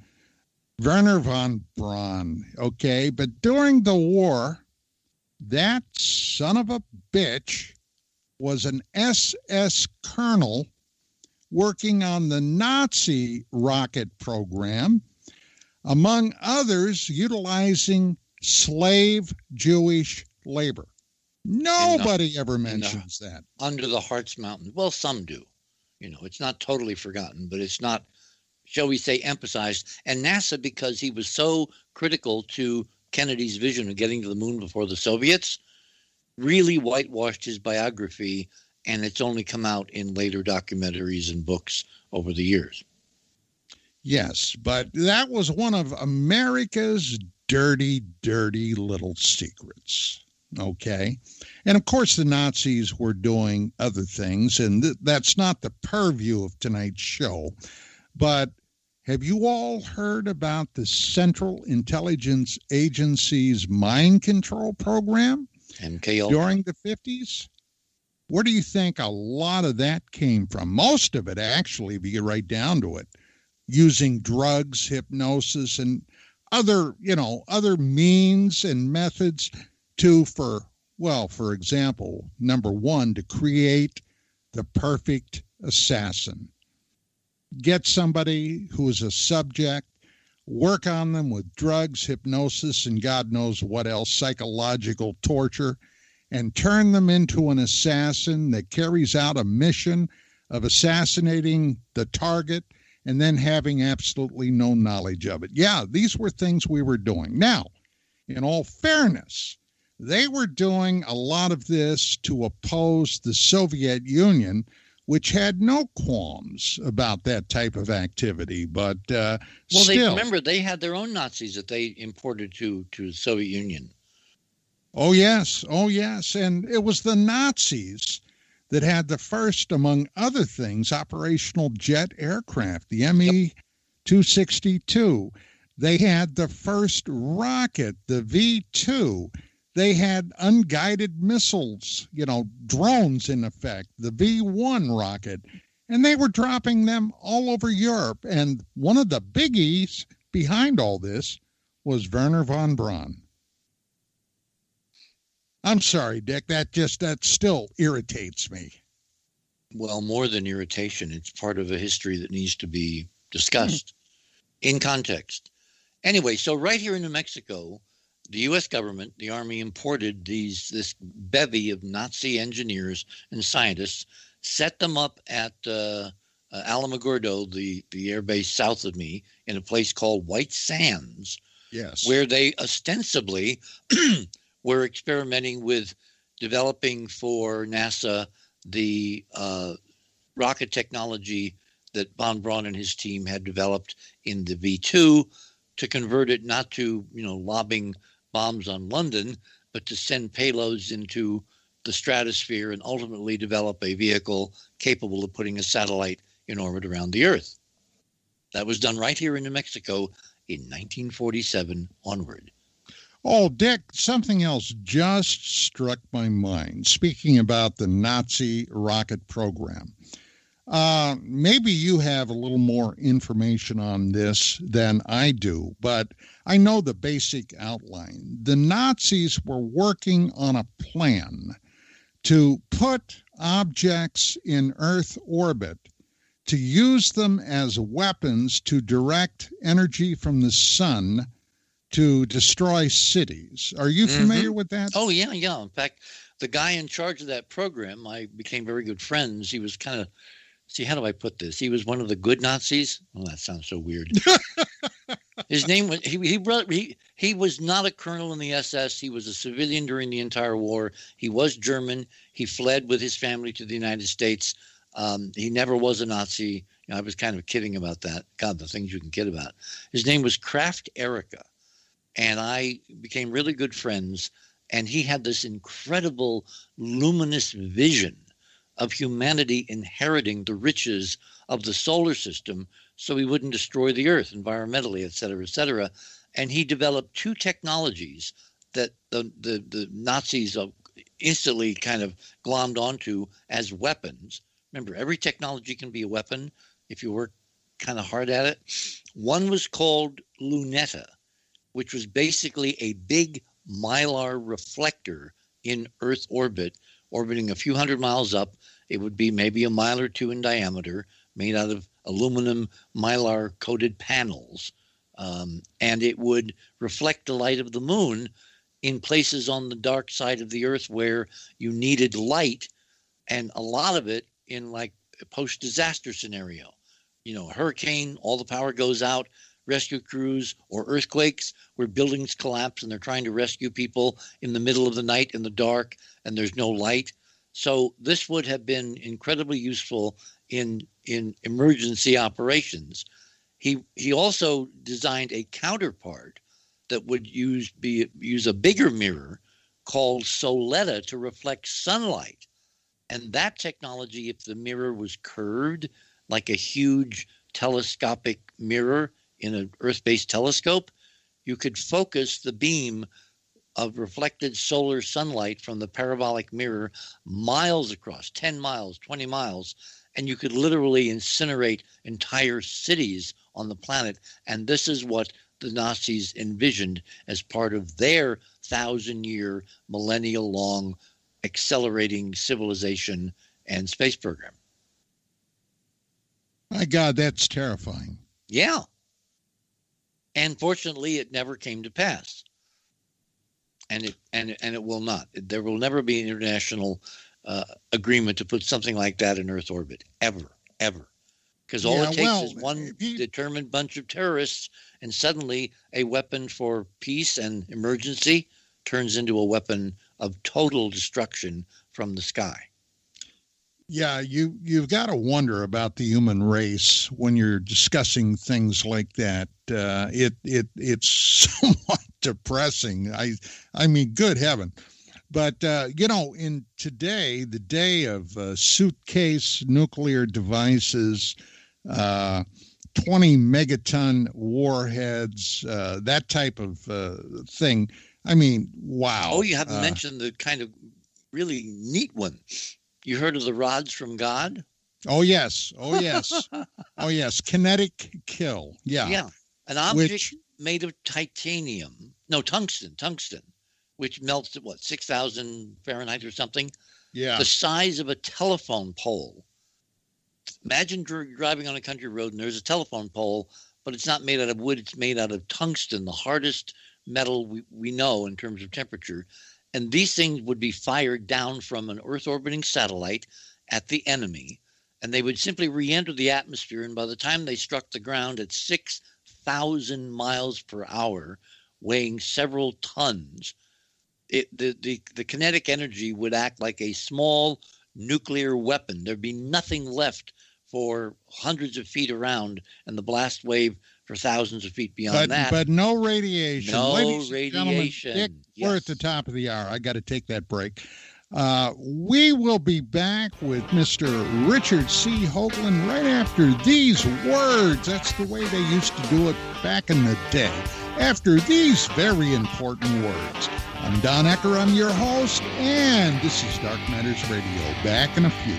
S4: Werner von Braun, okay? But during the war, that son of a bitch was an SS colonel working on the Nazi rocket program. among others utilizing slave Jewish labor. Nobody ever mentions that.
S5: Under the Hartz Mountain. Well, some do. It's not totally forgotten, but it's not, shall we say, emphasized. And NASA, because he was so critical to Kennedy's vision of getting to the moon before the Soviets, really whitewashed his biography, and it's only come out in later documentaries and books over the years.
S4: Yes, but that was one of America's dirty, dirty little secrets. Okay. And of course, the Nazis were doing other things, and that's not the purview of tonight's show. But have you all heard about the Central Intelligence Agency's mind control program
S5: MKL
S4: during the 50s? Where do you think a lot of that came from? Most of it, actually, if you get right down to it, using drugs, hypnosis, and other means and methods to, for example, number one, to create the perfect assassin. Get somebody who is a subject, work on them with drugs, hypnosis, and God knows what else, psychological torture, and turn them into an assassin that carries out a mission of assassinating the target and then having absolutely no knowledge of it. Yeah, these were things we were doing. Now, in all fairness, they were doing a lot of this to oppose the Soviet Union, which had no qualms about that type of activity. But still,
S5: remember, they had their own Nazis that they imported to the Soviet Union.
S4: Oh, yes. And it was the Nazis that had the first, among other things, operational jet aircraft, the Me-262. They had the first rocket, the V-2. They had unguided missiles, drones in effect, the V-1 rocket, and they were dropping them all over Europe. And one of the biggies behind all this was Wernher von Braun. I'm sorry, Dick, that still irritates me.
S5: Well, more than irritation, it's part of a history that needs to be discussed in context. Anyway, so right here in New Mexico, the U.S. government, the Army, imported this bevy of Nazi engineers and scientists, set them up at Alamogordo, the air base south of me, in a place called White Sands,
S4: yes,
S5: where they ostensibly were experimenting with developing for NASA the rocket technology that von Braun and his team had developed in the V-2 to convert it not to, lobbing bombs on London, but to send payloads into the stratosphere and ultimately develop a vehicle capable of putting a satellite in orbit around the Earth. That was done right here in New Mexico in 1947 onward.
S4: Oh, Dick, something else just struck my mind. Speaking about the Nazi rocket program, maybe you have a little more information on this than I do, but I know the basic outline. The Nazis were working on a plan to put objects in Earth orbit, to use them as weapons to direct energy from the sun to destroy cities. Are you familiar with that?
S5: Oh, yeah. In fact, the guy in charge of that program, I became very good friends. He was kind of, how do I put this? He was one of the good Nazis. Oh, that sounds so weird. His name was, he was not a colonel in the SS. He was a civilian during the entire war. He was German. He fled with his family to the United States. He never was a Nazi. I was kind of kidding about that. God, the things you can kid about. His name was Kraft Erika. And I became really good friends, and he had this incredible luminous vision of humanity inheriting the riches of the solar system so we wouldn't destroy the Earth environmentally, et cetera, et cetera. And he developed two technologies that the Nazis instantly kind of glommed onto as weapons. Remember, every technology can be a weapon if you work kind of hard at it. One was called Luneta, which was basically a big mylar reflector in Earth orbit, orbiting a few hundred miles up. It would be maybe a mile or two in diameter, made out of aluminum mylar-coated panels. and it would reflect the light of the moon in places on the dark side of the earth where you needed light, and a lot of it in like a post-disaster scenario. You know, a hurricane, all the power goes out, rescue crews, or earthquakes where buildings collapse and they're trying to rescue people in the middle of the night in the dark and there's no light. So this would have been incredibly useful in emergency operations. He also designed a counterpart that would use a bigger mirror called Soletta to reflect sunlight. And that technology, if the mirror was curved like a huge telescopic mirror in an Earth-based telescope, you could focus the beam of reflected solar sunlight from the parabolic mirror miles across, 10 miles, 20 miles, and you could literally incinerate entire cities on the planet. And this is what the Nazis envisioned as part of their 1,000-year, millennial-long accelerating civilization and space program.
S4: My God, that's terrifying.
S5: Yeah. And fortunately, it never came to pass. And it will not. There will never be an international agreement to put something like that in Earth orbit, ever. Because all it takes is one determined bunch of terrorists, and suddenly a weapon for peace and emergency turns into a weapon of total destruction from the sky.
S4: Yeah, you've got to wonder about the human race when you're discussing things like that. It's somewhat depressing. I mean, good heaven. But, in today, the day of suitcase nuclear devices, 20 megaton warheads, that type of thing. I mean, wow.
S5: Oh, you haven't mentioned the kind of really neat one. You heard of the rods from God?
S4: Oh, yes. Oh, yes. Kinetic kill. Yeah.
S5: Yeah. An object made of tungsten, which melts at 6,000 Fahrenheit or something?
S4: Yeah.
S5: The size of a telephone pole. Imagine driving on a country road and there's a telephone pole, but it's not made out of wood. It's made out of tungsten, the hardest metal we know in terms of temperature. And these things would be fired down from an Earth-orbiting satellite at the enemy, and they would simply re-enter the atmosphere, and by the time they struck the ground at 6,000 miles per hour, weighing several tons, the kinetic energy would act like a small nuclear weapon. There'd be nothing left for hundreds of feet around, and the blast wave for thousands of feet beyond that.
S4: But no radiation.
S5: No
S4: Ladies
S5: radiation.
S4: Dick, yes. We're at the top of the hour. I got to take that break. We will be back with Mr. Richard C. Hoagland right after these words. That's the way they used to do it back in the day. After these very important words. I'm Don Ecker. I'm your host, and this is Dark Matters Radio. Back in a few.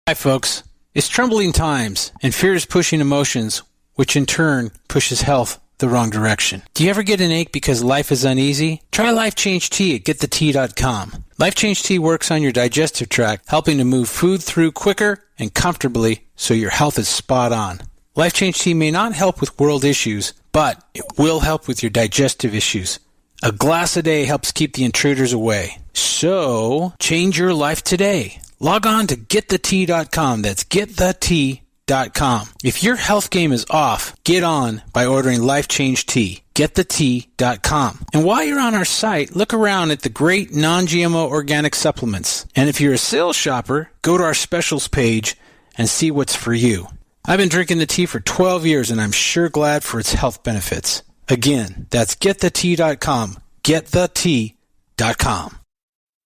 S9: Hi, folks. It's troubling times, and fear is pushing emotions, which in turn pushes health the wrong direction. Do you ever get an ache because life is uneasy? Try Life Change Tea at GetTheTea.com. Life Change Tea works on your digestive tract, helping to move food through quicker and comfortably so your health is spot on. Life Change Tea may not help with world issues, but it will help with your digestive issues. A glass a day helps keep the intruders away. So, change your life today. Log on to GetTheTea.com. That's GetTheTea.com. If your health game is off, get on by ordering Life Change Tea. GetTheTea.com. And while you're on our site, look around at the great non-GMO organic supplements. And if you're a sales shopper, go to our specials page and see what's for you. I've been drinking the tea for 12 years, and I'm sure glad for its health benefits. Again, that's GetTheTea.com. GetTheTea.com.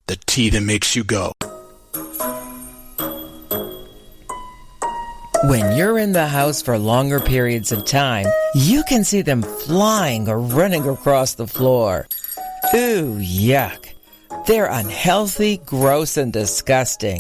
S9: The tea that makes you go.
S13: When you're in the house for longer periods of time, you can see them flying or running across the floor. Ooh, yuck. They're unhealthy, gross, and disgusting.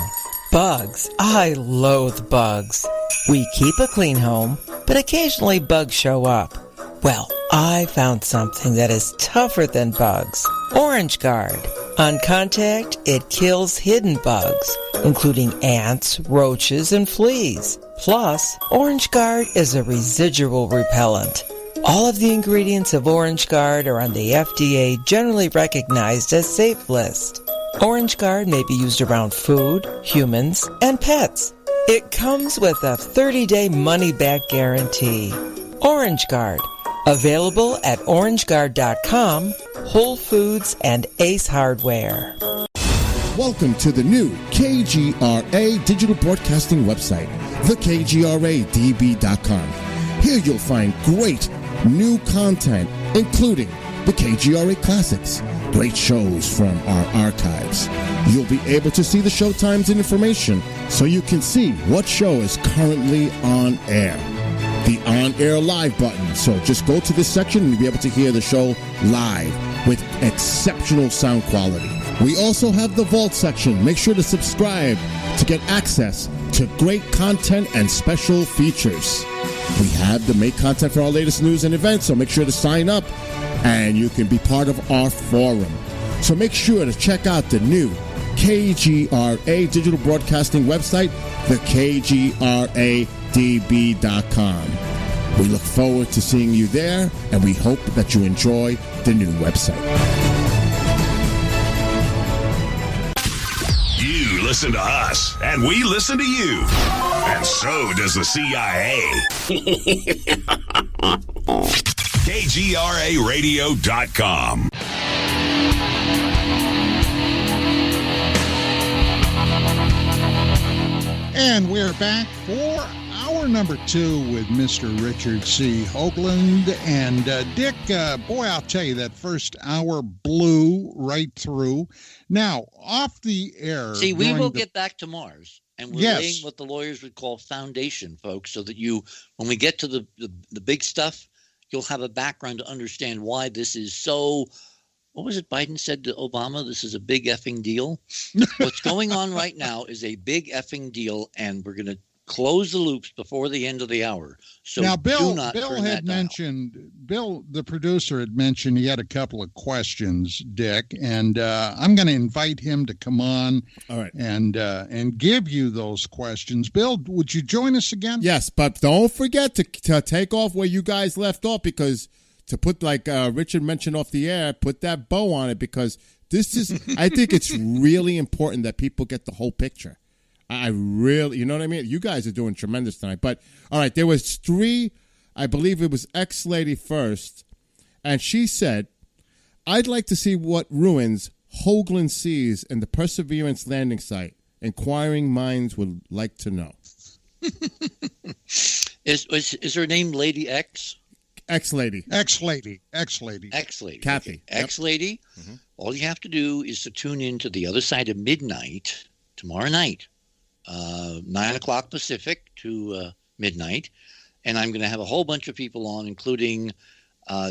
S13: Bugs. I loathe bugs. We keep a clean home, but occasionally bugs show up. Well, I found something that is tougher than bugs. Orange Guard. On contact, it kills hidden bugs, including ants, roaches, and fleas. Plus, Orange Guard is a residual repellent. All of the ingredients of Orange Guard are on the FDA generally recognized as safe list. Orange Guard may be used around food, humans, and pets. It comes with a 30-day money-back guarantee. Orange Guard. Available at orangeguard.com, Whole Foods, and Ace Hardware.
S12: Welcome to the new KGRA digital broadcasting website, thekgradb.com. Here you'll find great new content, including the KGRA Classics, great shows from our archives. You'll be able to see the show times and information so you can see what show is currently on air. The on-air live button. So just go to this section and you'll be able to hear the show live with exceptional sound quality. We also have the Vault section. Make sure to subscribe to get access to great content and special features. We have the make content for our latest news and events, so make sure to sign up and you can be part of our forum. So make sure to check out the new KGRA digital broadcasting website, thekgradb.com. We look forward to seeing you there, and we hope that you enjoy the new website.
S11: You listen to us, and we listen to you. And so does the CIA. KGRAradio.com.
S4: And we're back for hour number 2 with Mr. Richard C. Hoagland. And Dick, boy, I'll tell you, that first hour blew right through. Now, off the air.
S5: See, we will get back to Mars. And we're
S4: Yes.
S5: laying what the lawyers would call foundation, folks, so that you, when we get to the big stuff, you'll have a background to understand why this is so. What was it Biden said to Obama? This is a big effing deal. What's going on right now is a big effing deal, and we're going to close the loops before the end of the hour. So
S4: now, Bill,
S5: do not
S4: Bill
S5: turn
S4: had
S5: that dial.
S4: mentioned, Bill, the producer, had mentioned he had a couple of questions, Dick, and I'm going to invite him to come on.
S12: All right.
S4: And give you those questions. Bill, would you join us again?
S12: Yes, but don't forget to take off where you guys left off, because to put, like Richard mentioned off the air, put that bow on it, because this is, I think it's really important that people get the whole picture. I really, you know what I mean? You guys are doing tremendous tonight. But, all right, there was 3, I believe it was X-Lady first, and she said, I'd like to see what ruins Hoagland sees in the Perseverance landing site. Inquiring minds would like to know.
S5: Is her name Lady X?
S12: X-Lady.
S4: X-Lady.
S5: X-Lady.
S12: Kathy.
S5: Okay. X-Lady. Mm-hmm. All you have to do is to tune in to the other side of midnight tomorrow night, 9 o'clock Pacific to midnight. And I'm going to have a whole bunch of people on, including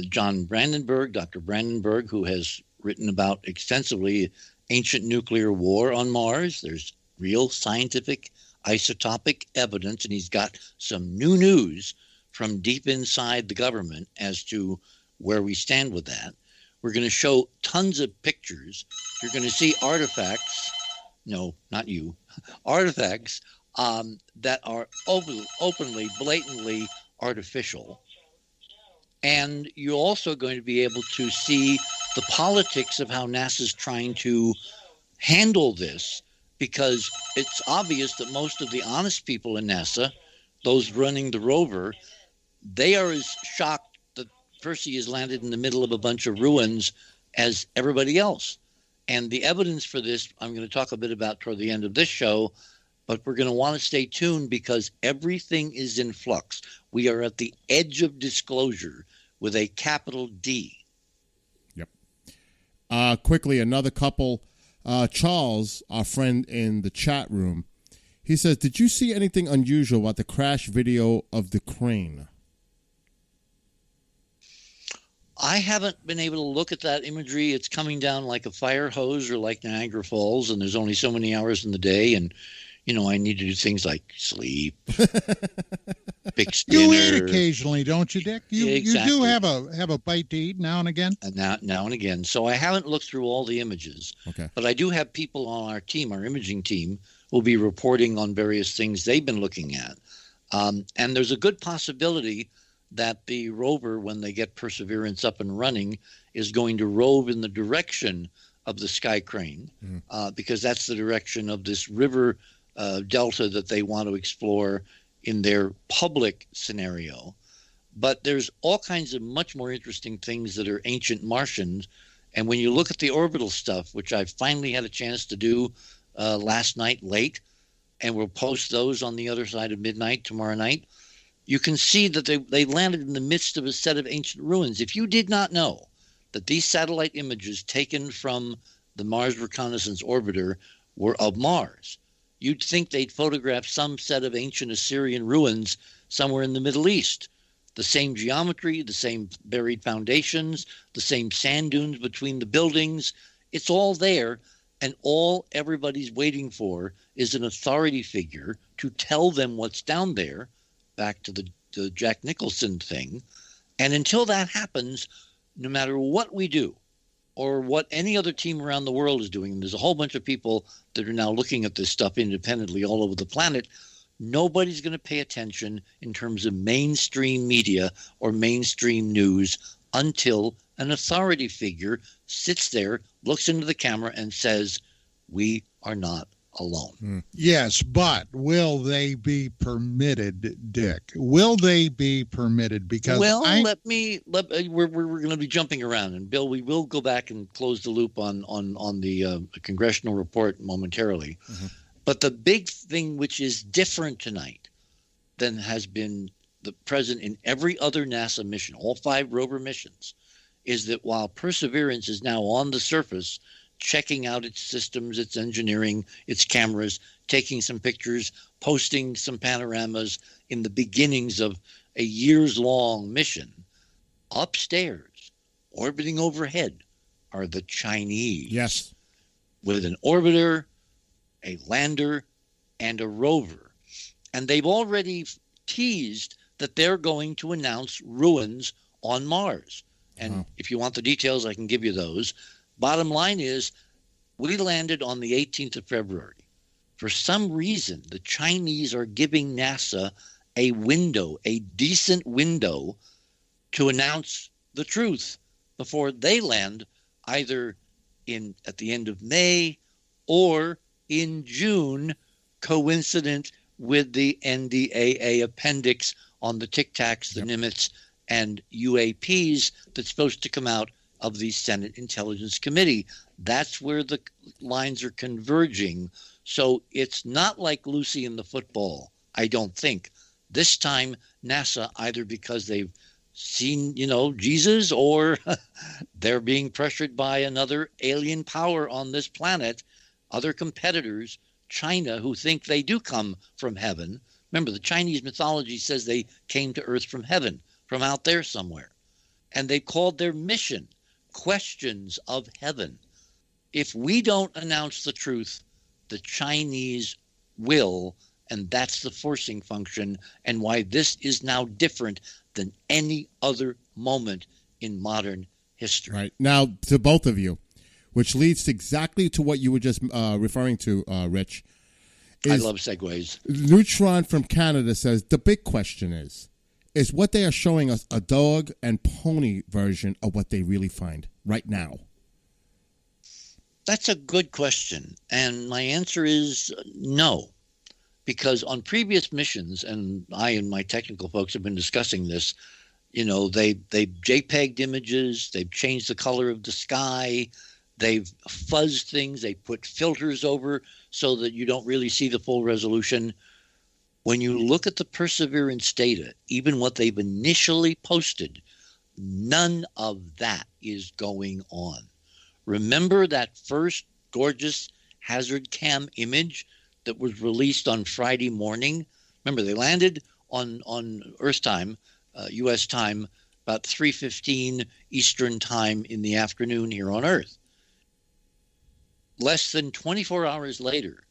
S5: John Brandenburg, Dr. Brandenburg, who has written about extensively ancient nuclear war on Mars. There's real scientific isotopic evidence, and he's got some new news from deep inside the government as to where we stand with that. We're going to show tons of pictures. You're going to see artifacts. No, not you. Artifacts that are openly, blatantly artificial. And you're also going to be able to see the politics of how NASA's trying to handle this, because it's obvious that most of the honest people in NASA, those running the rover, they are as shocked that Percy has landed in the middle of a bunch of ruins as everybody else. And the evidence for this, I'm going to talk a bit about toward the end of this show, but we're going to want to stay tuned because everything is in flux. We are at the edge of disclosure with a capital D.
S12: Yep. Quickly, another couple. Charles, our friend in the chat room, he says, did you see anything unusual about the crash video of the crane?
S5: I haven't been able to look at that imagery. It's coming down like a fire hose or like Niagara Falls, and there's only so many hours in the day, and, you know, I need to do things like sleep. epic
S4: You
S5: Skinner.
S4: eat occasionally, don't you, Dick? You
S5: Exactly.
S4: do have a bite to eat now and again.
S5: Now and again. So I haven't looked through all the images,
S12: Okay.
S5: but I do have people on our team, our imaging team, who will be reporting on various things they've been looking at. And there's a good possibility that the rover, when they get Perseverance up and running, is going to rove in the direction of the sky crane, because that's the direction of this river delta that they want to explore in their public scenario. But there's all kinds of much more interesting things that are ancient Martians. And when you look at the orbital stuff, which I finally had a chance to do last night late, and we'll post those on the other side of midnight tomorrow night, you can see that they landed in the midst of a set of ancient ruins. If you did not know that these satellite images taken from the Mars Reconnaissance Orbiter were of Mars, you'd think they'd photograph some set of ancient Assyrian ruins somewhere in the Middle East. The same geometry, the same buried foundations, the same sand dunes between the buildings. It's all there, and all everybody's waiting for is an authority figure to tell them what's down there, back to the Jack Nicholson thing. And until that happens, no matter what we do or what any other team around the world is doing, and there's a whole bunch of people that are now looking at this stuff independently all over the planet, nobody's going to pay attention in terms of mainstream media or mainstream news until an authority figure sits there, looks into the camera, and says, "We are not alone."
S4: Yes, but will they be permitted, Dick? Will they be permitted? Because
S5: we're going to be jumping around, and Bill, we will go back and close the loop on the congressional report momentarily. But the big thing which is different tonight than has been the present in every other NASA mission, all 5 rover missions, is that while Perseverance is now on the surface, checking out its systems, its engineering, its cameras, taking some pictures, posting some panoramas in the beginnings of a years-long mission, upstairs, orbiting overhead, are the Chinese.
S12: Yes.
S5: With an orbiter, a lander, and a rover. And they've already teased that they're going to announce ruins on Mars. And if you want the details, I can give you those. Bottom line is, we landed on the 18th of February. For some reason, the Chinese are giving NASA a window, a decent window, to announce the truth before they land, either at the end of May or in June, coincident with the NDAA appendix on the Tic Tacs, the Nimitz, and UAPs that's supposed to come out of the Senate Intelligence Committee. That's where the lines are converging. So it's not like Lucy in the football, I don't think. This time, NASA, either because they've seen, Jesus, or they're being pressured by another alien power on this planet, other competitors, China, who think they do come from heaven. Remember, the Chinese mythology says they came to Earth from heaven, from out there somewhere. And they called their mission Questions of Heaven. If we don't announce the truth, the Chinese will, and that's the forcing function, and why this is now different than any other moment in modern history.
S12: Right. Now, to both of you, which leads exactly to what you were just referring to, Rich.
S5: I love segues.
S12: Neutron from Canada says, the big question is what they are showing us a dog and pony version of what they really find right now?
S5: That's a good question. And my answer is no. Because on previous missions, and I and my technical folks have been discussing this, they've JPEG'd images, they've changed the color of the sky, they've fuzzed things, they put filters over so that you don't really see the full resolution. When you look at the Perseverance data, even what they've initially posted, none of that is going on. Remember that first gorgeous hazard cam image that was released on Friday morning? Remember, they landed on Earth time, U.S. time, about 3:15 Eastern time in the afternoon here on Earth. Less than 24 hours later,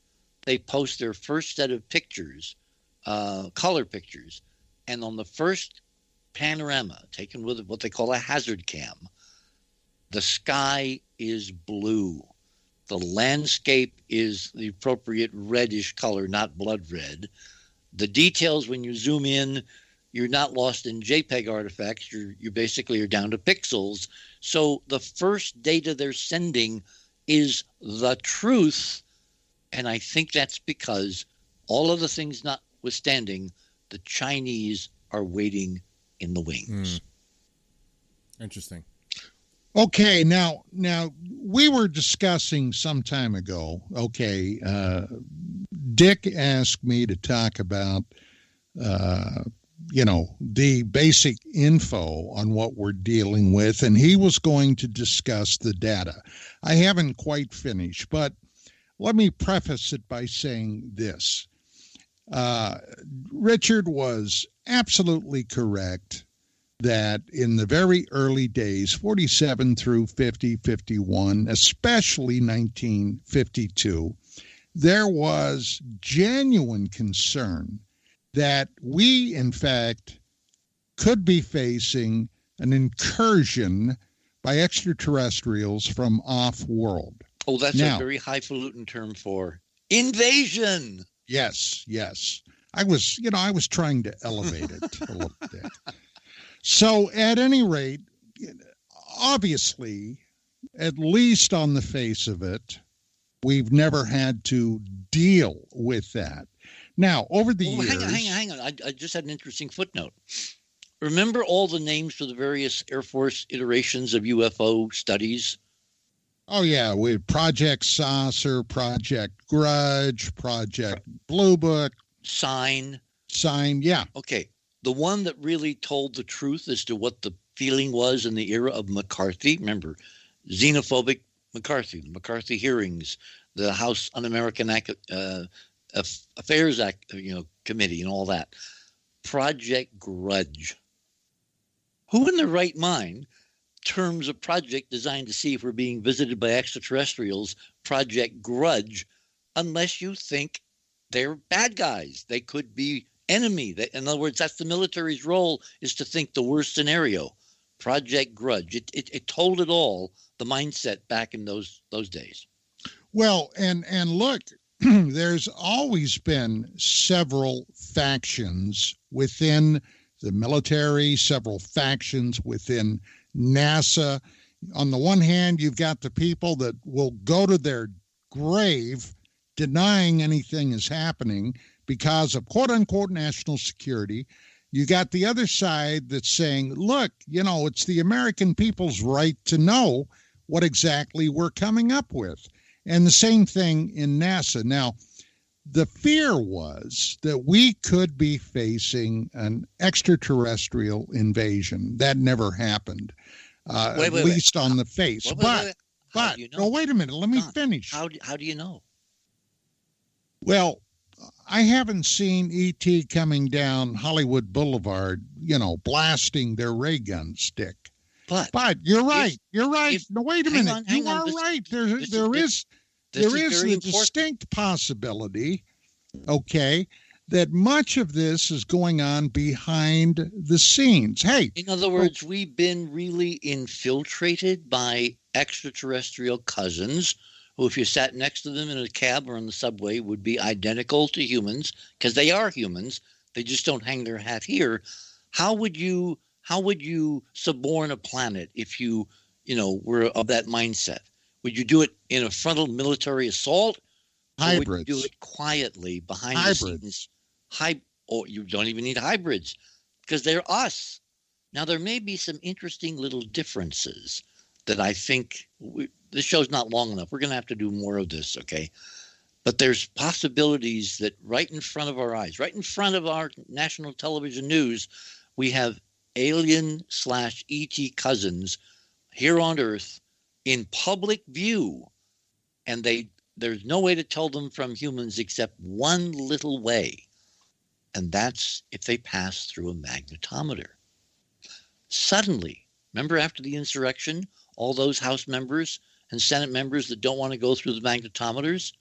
S5: they post their first set of pictures, color pictures, And on the first panorama, taken with what they call a hazard cam, the sky is blue. The landscape is the appropriate reddish color, not blood red. The details, when you zoom in, you're not lost in JPEG artifacts. You basically are down to pixels. So the first data they're sending is the truth. And I think that's because, all of the things notwithstanding, the Chinese are waiting in the wings.
S12: Interesting.
S4: Okay, now we were discussing some time ago. Okay, Dick asked me to talk about, the basic info on what we're dealing with, and he was going to discuss the data. I haven't quite finished, but let me preface it by saying this. Richard was absolutely correct that in the very early days, 47 through 50, 51, especially 1952, there was genuine concern that we, in fact, could be facing an incursion by extraterrestrials from off-world.
S5: Oh, that's a very highfalutin term for invasion.
S4: Yes. I was trying to elevate it a little bit. So at any rate, obviously, at least on the face of it, we've never had to deal with that. Now, over the years...
S5: Hang on. I just had an interesting footnote. Remember all the names for the various Air Force iterations of UFO studies?
S4: Oh, yeah. We had Project Saucer, Project Grudge, Project Blue Book.
S5: Sign,
S4: yeah.
S5: Okay. The one that really told the truth as to what the feeling was in the era of McCarthy, remember, xenophobic McCarthy, the McCarthy hearings, the House Un-American Affairs Act, Committee and all that. Project Grudge. Who in their right mind terms a project designed to see if we're being visited by extraterrestrials, Project Grudge, unless you think they're bad guys? They could be enemy. In other words, that's the military's role, is to think the worst scenario. Project Grudge. It told it all, the mindset back in those days.
S4: Well, and look, there's always been several factions within the military, several factions within NASA. On the one hand, you've got the people that will go to their grave denying anything is happening because of quote-unquote national security. You got the other side that's saying, look, it's the American people's right to know what exactly we're coming up with. And the same thing in NASA. Now, the fear was that we could be facing an extraterrestrial invasion. That never happened, at least on the face. But, wait a minute. Let me finish.
S5: How do you know?
S4: Well, I haven't seen E.T. coming down Hollywood Boulevard, blasting their ray gun stick. But you're right. You're right. No, wait a minute. You are right. There is a distinct possibility, that much of this is going on behind the scenes. Hey.
S5: In other words, we've been really infiltrated by extraterrestrial cousins who, if you sat next to them in a cab or on the subway, would be identical to humans, because they are humans. They just don't hang their hat here. How would you suborn a planet if you were of that mindset? Would you do it in a frontal military assault?
S4: Hybrids.
S5: Or would you do it quietly behind the scenes? Or you don't even need hybrids, because they're us. Now, there may be some interesting little differences that I think this show's not long enough. We're going to have to do more of this, okay? But there's possibilities that right in front of our eyes, right in front of our national television news, we have alien/ET cousins here on Earth in public view, and there's no way to tell them from humans except one little way, and that's if they pass through a magnetometer. Suddenly, remember after the insurrection, all those House members and Senate members that don't want to go through the magnetometers?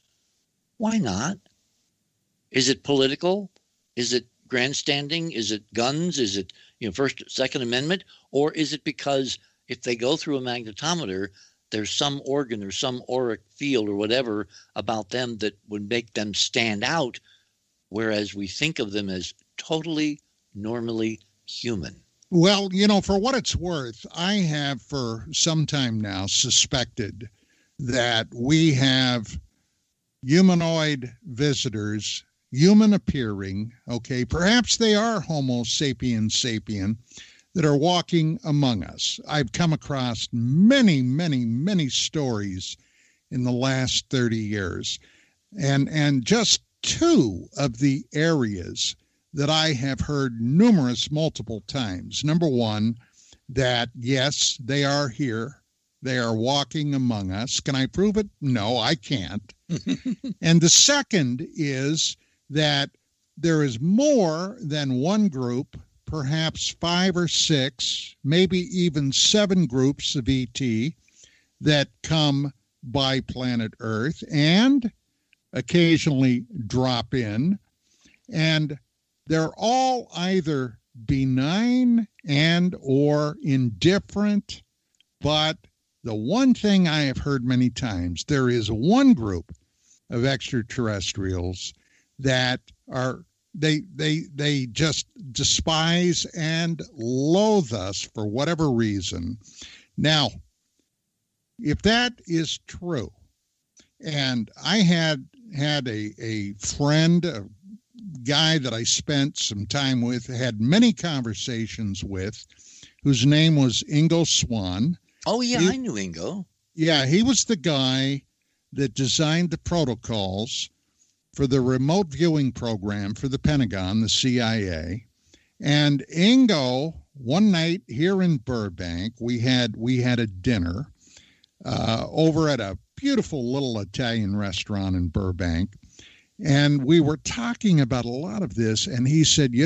S5: Why not? Is it political? Is it grandstanding? Is it guns? Is it, First, Second Amendment? Or is it because if they go through a magnetometer, there's some organ or some auric field or whatever about them that would make them stand out, whereas we think of them as totally normally human?
S4: Well, for what it's worth, I have for some time now suspected that we have humanoid visitors, human appearing, okay, perhaps they are Homo sapiens sapien, that are walking among us. I've come across many, many, many stories in the last 30 years, and just two of the areas that I have heard multiple times. Number one, that yes, they are here. They are walking among us. Can I prove it? No, I can't. And the second is that there is more than one group, perhaps 5 or 6, maybe even 7 groups of ET that come by planet Earth and occasionally drop in. And they're all either benign and or indifferent. But the one thing I have heard many times, there is one group of extraterrestrials that are they just despise and loathe us for whatever reason. Now, if that is true, and I had a friend, a guy that I spent some time with, had many conversations with, whose name was Ingo Swann.
S5: Oh, yeah, I knew Ingo.
S4: Yeah, he was the guy that designed the protocols for the remote viewing program for the Pentagon, the CIA. And Ingo, one night here in Burbank, we had a dinner over at a beautiful little Italian restaurant in Burbank. And we were talking about a lot of this, and he said, do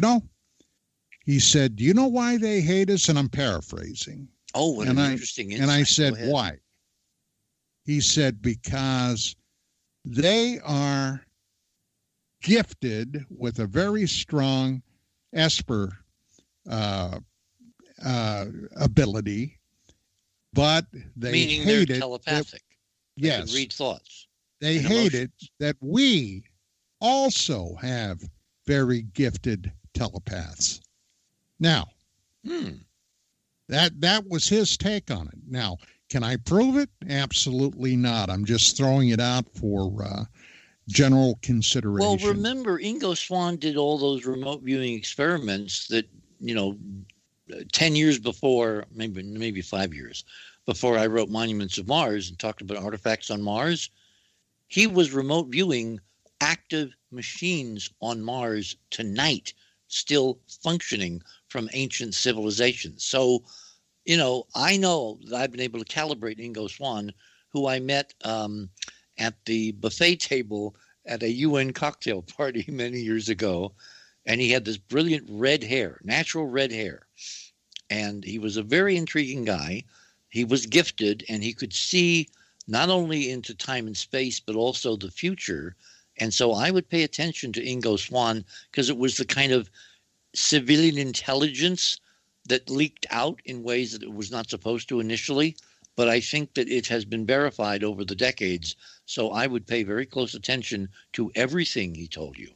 S4: you know why they hate us? And I'm paraphrasing.
S5: Oh, what an interesting insight.
S4: And I said, why? He said, because they are gifted with a very strong Esper ability, but they
S5: meaning
S4: hate
S5: they're
S4: it.
S5: telepathic. They can read thoughts.
S4: They hate it that we also have very gifted telepaths. Now, that was his take on it. Now, can I prove it? Absolutely not. I'm just throwing it out for general consideration.
S5: Well, remember, Ingo Swann did all those remote viewing experiments that, 10 years before, maybe 5 years before I wrote Monuments of Mars and talked about artifacts on Mars. He was remote viewing active machines on Mars tonight, still functioning from ancient civilizations. So, I know that I've been able to calibrate Ingo Swann, who I met at the buffet table at a UN cocktail party many years ago. And he had this brilliant red hair, natural red hair. And he was a very intriguing guy. He was gifted, and he could see not only into time and space, but also the future. And so I would pay attention to Ingo Swann because it was the kind of civilian intelligence that leaked out in ways that it was not supposed to initially. But I think that it has been verified over the decades. So I would pay very close attention to everything he told you.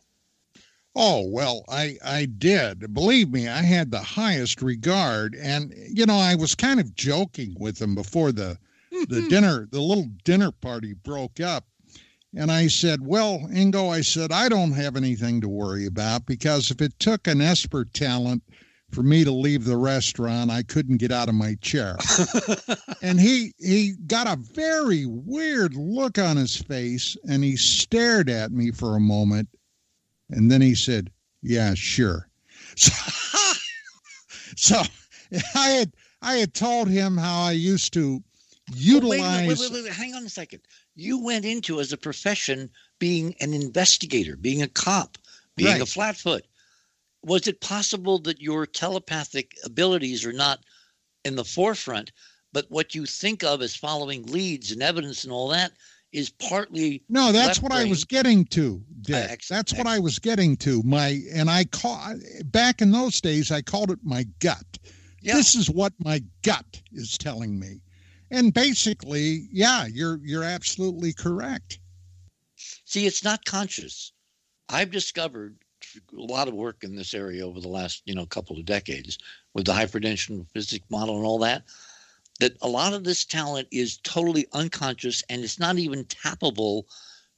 S4: Oh, well, I did. Believe me, I had the highest regard. And, I was kind of joking with him before the little dinner party broke up. And I said, well, Ingo, I said, I don't have anything to worry about because if it took an Esper talent for me to leave the restaurant, I couldn't get out of my chair. And he got a very weird look on his face, and he stared at me for a moment. And then he said, yeah, sure. So I had told him how I used to utilize.
S5: Wait, hang on a second. You went into, as a profession, being an investigator, being a cop, being a flatfoot. Was it possible that your telepathic abilities are not in the forefront, but what you think of as following leads and evidence and all that is partly
S4: No, that's
S5: left
S4: what
S5: brain.
S4: I was getting to, Dick. That's what I was getting to. Back in those days, I called it my gut.
S5: Yeah.
S4: This is what my gut is telling me. And basically, yeah, you're absolutely correct.
S5: See, it's not conscious. I've discovered a lot of work in this area over the last, couple of decades with the hyperdimensional physics model and all that a lot of this talent is totally unconscious, and it's not even tappable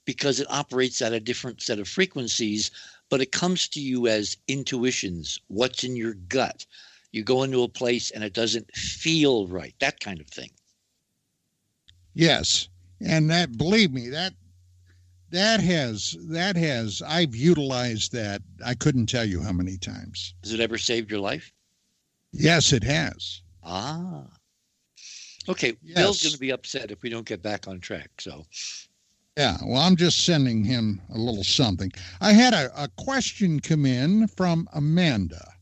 S5: because it operates at a different set of frequencies, but it comes to you as intuitions, what's in your gut. You go into a place and it doesn't feel right, that kind of thing.
S4: Yes. And that, believe me, that has, I've utilized that. I couldn't tell you how many times.
S5: Has it ever saved your life?
S4: Yes, it has.
S5: Ah. Okay.
S4: Yes.
S5: Bill's going to be upset if we don't get back on track. So.
S4: Yeah. Well, I'm just sending him a little something. I had a question come in from Amanda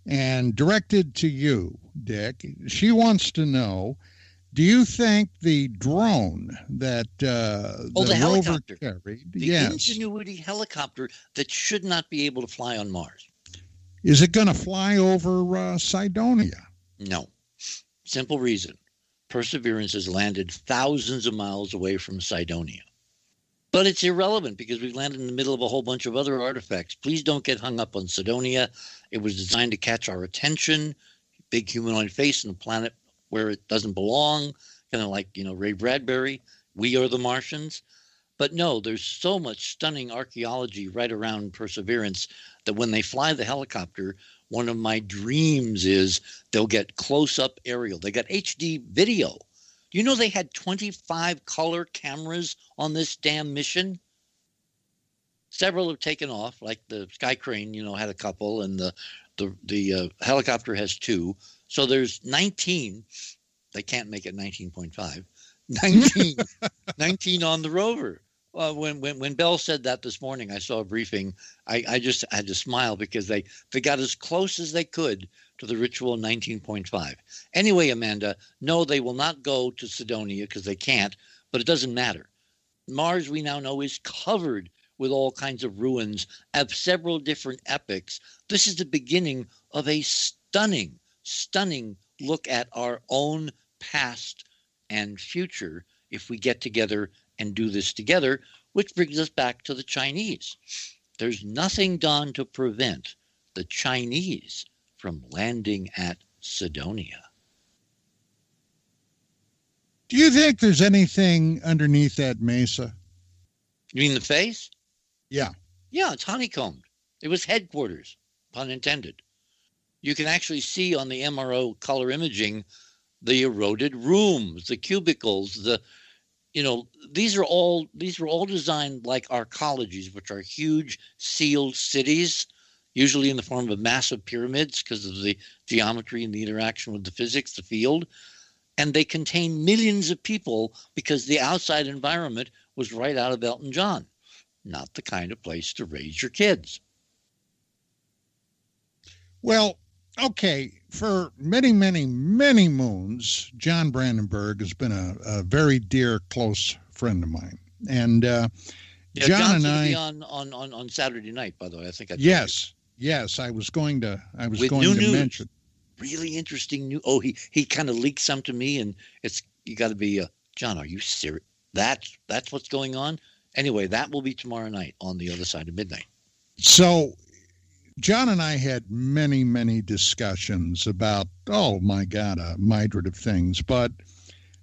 S4: and directed to you, Dick. She wants to know, do you think the drone that the
S5: helicopter
S4: rover carried,
S5: the Ingenuity helicopter that should not be able to fly on Mars,
S4: is it going to fly over Cydonia?
S5: No. Simple reason. Perseverance has landed thousands of miles away from Cydonia. But it's irrelevant because we've landed in the middle of a whole bunch of other artifacts. Please don't get hung up on Cydonia. It was designed to catch our attention. Big humanoid face on a planet where it doesn't belong, kind of like, Ray Bradbury, We Are the Martians. But no, there's so much stunning archaeology right around Perseverance that when they fly the helicopter, one of my dreams is they'll get close-up aerial. They got HD video. You know they had 25 color cameras on this damn mission? Several have taken off, like the Sky Crane, had a couple, and the helicopter has 2. So there's 19. They can't make it 19.5. 19 on the rover. When Bell said that this morning, I saw a briefing. I just had to smile because they got as close as they could to the ritual 19.5. Anyway, Amanda, no, they will not go to Cydonia because they can't, but it doesn't matter. Mars, we now know, is covered with all kinds of ruins of several different epochs. This is the beginning of a stunning look at our own past and future if we get together and do this together, which brings us back to the Chinese. There's nothing done to prevent the Chinese from landing at Cydonia.
S4: Do you think there's anything underneath that mesa?
S5: You mean the face?
S4: Yeah.
S5: Yeah, it's honeycombed. It was headquarters, pun intended. You can actually see on the MRO color imaging the eroded rooms, the cubicles, these were all designed like our colleges, which are huge sealed cities, usually in the form of massive pyramids because of the geometry and the interaction with the physics, the field. And they contain millions of people because the outside environment was right out of Elton John. Not the kind of place to raise your kids.
S4: Well, okay, for many, many, many moons, John Brandenburg has been a very dear, close friend of mine. And John and I...
S5: be on Saturday night, by the way. I think I
S4: Yes, I was going to mention.
S5: Really interesting new. Oh, he kind of leaked some to me, and you got to be John. Are you serious? That's what's going on. Anyway, that will be tomorrow night on The Other Side of Midnight.
S4: So, John and I had many, many discussions about, oh my God, a myriad of things. But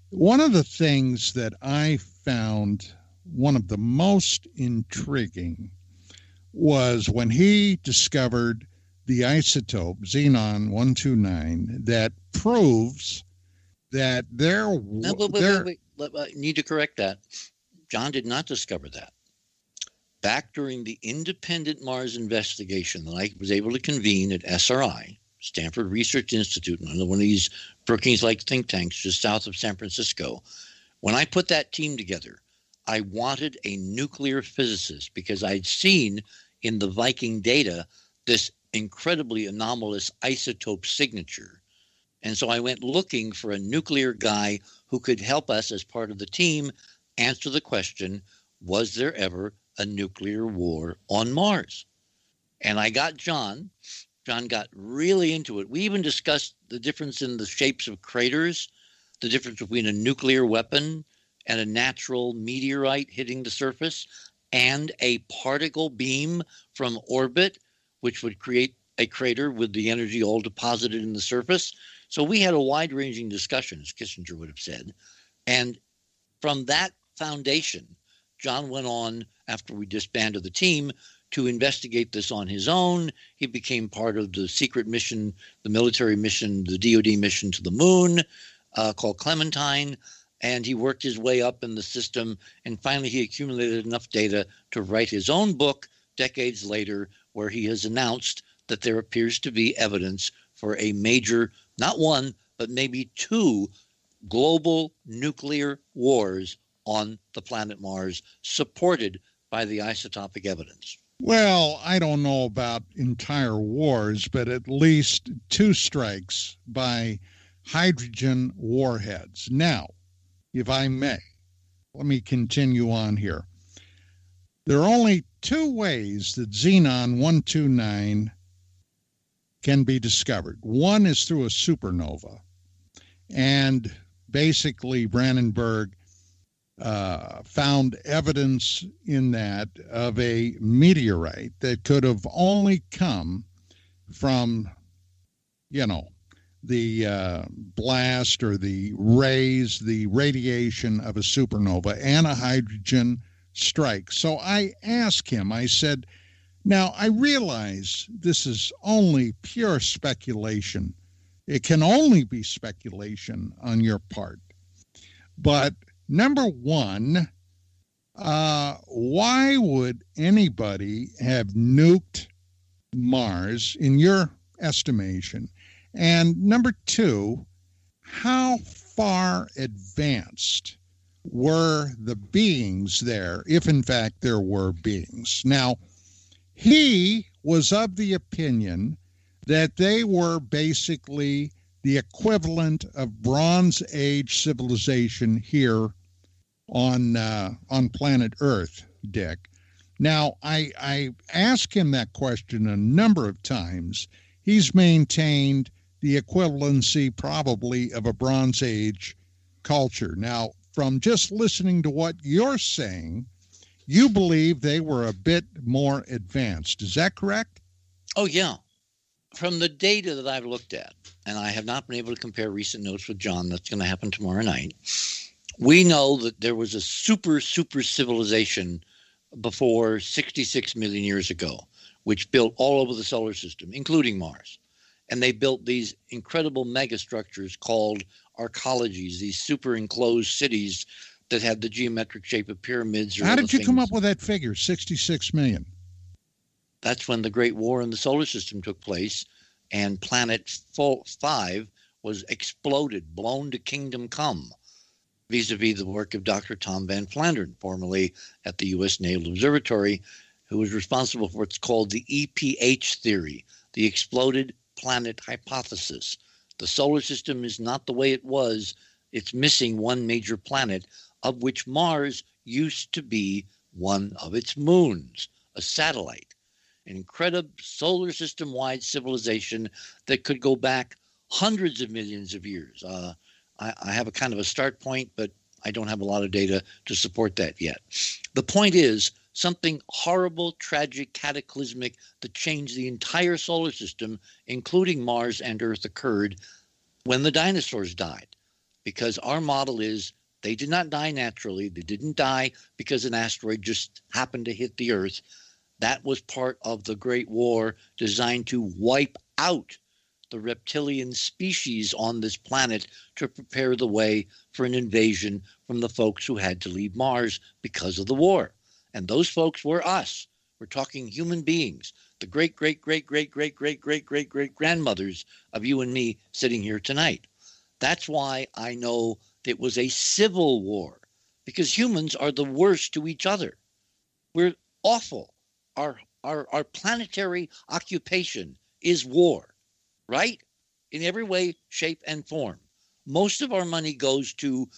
S4: one of the things that I found one of the most intriguing was when he discovered the isotope xenon-129 that proves that
S5: wait. I need to correct that. John did not discover that. Back during the independent Mars investigation that I was able to convene at SRI, Stanford Research Institute, one of these Brookings-like think tanks just south of San Francisco, when I put that team together, I wanted a nuclear physicist because I'd seen in the Viking data this incredibly anomalous isotope signature. And so I went looking for a nuclear guy who could help us as part of the team answer the question, was there ever a nuclear war on Mars? And I got John. John got really into it. We even discussed the difference in the shapes of craters, the difference between a nuclear weapon and a natural meteorite hitting the surface, and a particle beam from orbit, which would create a crater with the energy all deposited in the surface. So we had a wide-ranging discussion, as Kissinger would have said. And from that foundation, John went on, after we disbanded the team, to investigate this on his own. He became part of the secret mission, the military mission, the DoD mission to the moon, called Clementine. And he worked his way up in the system. And finally, he accumulated enough data to write his own book decades later, where he has announced that there appears to be evidence for a major, not one, but maybe two global nuclear wars on the planet Mars, supported by the isotopic evidence.
S4: Well, I don't know about entire wars, but at least two strikes by hydrogen warheads. Now, if I may, let me continue on here. There are only two ways that xenon 129 can be discovered. One is through a supernova. And basically, Brandenburg found evidence in that of a meteorite that could have only come from, the blast or the rays, the radiation of a supernova and a hydrogen strike. So I asked him, I said, now I realize this is only pure speculation. It can only be speculation on your part. But number one, why would anybody have nuked Mars in your estimation? And number two, how far advanced were the beings there, if in fact there were beings? Now, he was of the opinion that they were basically the equivalent of Bronze Age civilization here on planet Earth, Dick. Now, I asked him that question a number of times. He's maintained the equivalency probably of a Bronze Age culture. Now, from just listening to what you're saying, you believe they were a bit more advanced. Is that correct?
S5: Oh, yeah. From the data that I've looked at, and I have not been able to compare recent notes with John, that's going to happen tomorrow night, we know that there was a super civilization before 66 million years ago, which built all over the solar system, including Mars. And they built these incredible megastructures called arcologies, these super enclosed cities that had the geometric shape of pyramids.
S4: How did you come up with that figure, 66 million?
S5: That's when the Great War in the solar system took place, and Planet 5 was exploded, blown to kingdom come, vis-a-vis the work of Dr. Tom Van Flandern, formerly at the U.S. Naval Observatory, who was responsible for what's called the EPH theory, the exploded planet hypothesis. The solar system is not the way it was. It's missing one major planet, of which Mars used to be one of its moons, a satellite, an incredible solar system-wide civilization that could go back hundreds of millions of years. I have a kind of a start point, but I don't have a lot of data to support that yet. The point is, something horrible, tragic, cataclysmic that changed the entire solar system, including Mars and Earth, occurred when the dinosaurs died. Because our model is they did not die naturally. They didn't die because an asteroid just happened to hit the Earth. That was part of the Great War designed to wipe out the reptilian species on this planet to prepare the way for an invasion from the folks who had to leave Mars because of the war. And those folks were us. We're talking human beings, the great-great-great-great-great-great-great-great-grandmothers of you and me sitting here tonight. That's why I know it was a civil war, because humans are the worst to each other. We're awful. Our planetary occupation is war, right? In every way, shape, and form. Most of our money goes to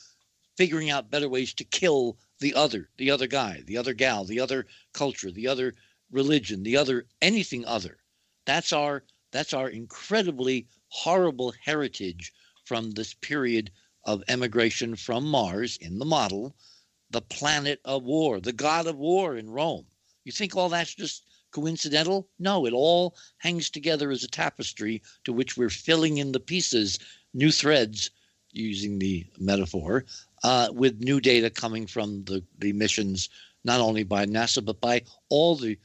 S5: figuring out better ways to kill the other guy, the other gal, the other culture, the other religion, the other anything other. That's our incredibly horrible heritage from this period of emigration from Mars in the model, the planet of war, the god of war in Rome. You think all that's just coincidental? No, it all hangs together as a tapestry to which we're filling in the pieces, new threads, using the metaphor, with new data coming from the missions, not only by NASA, but by all the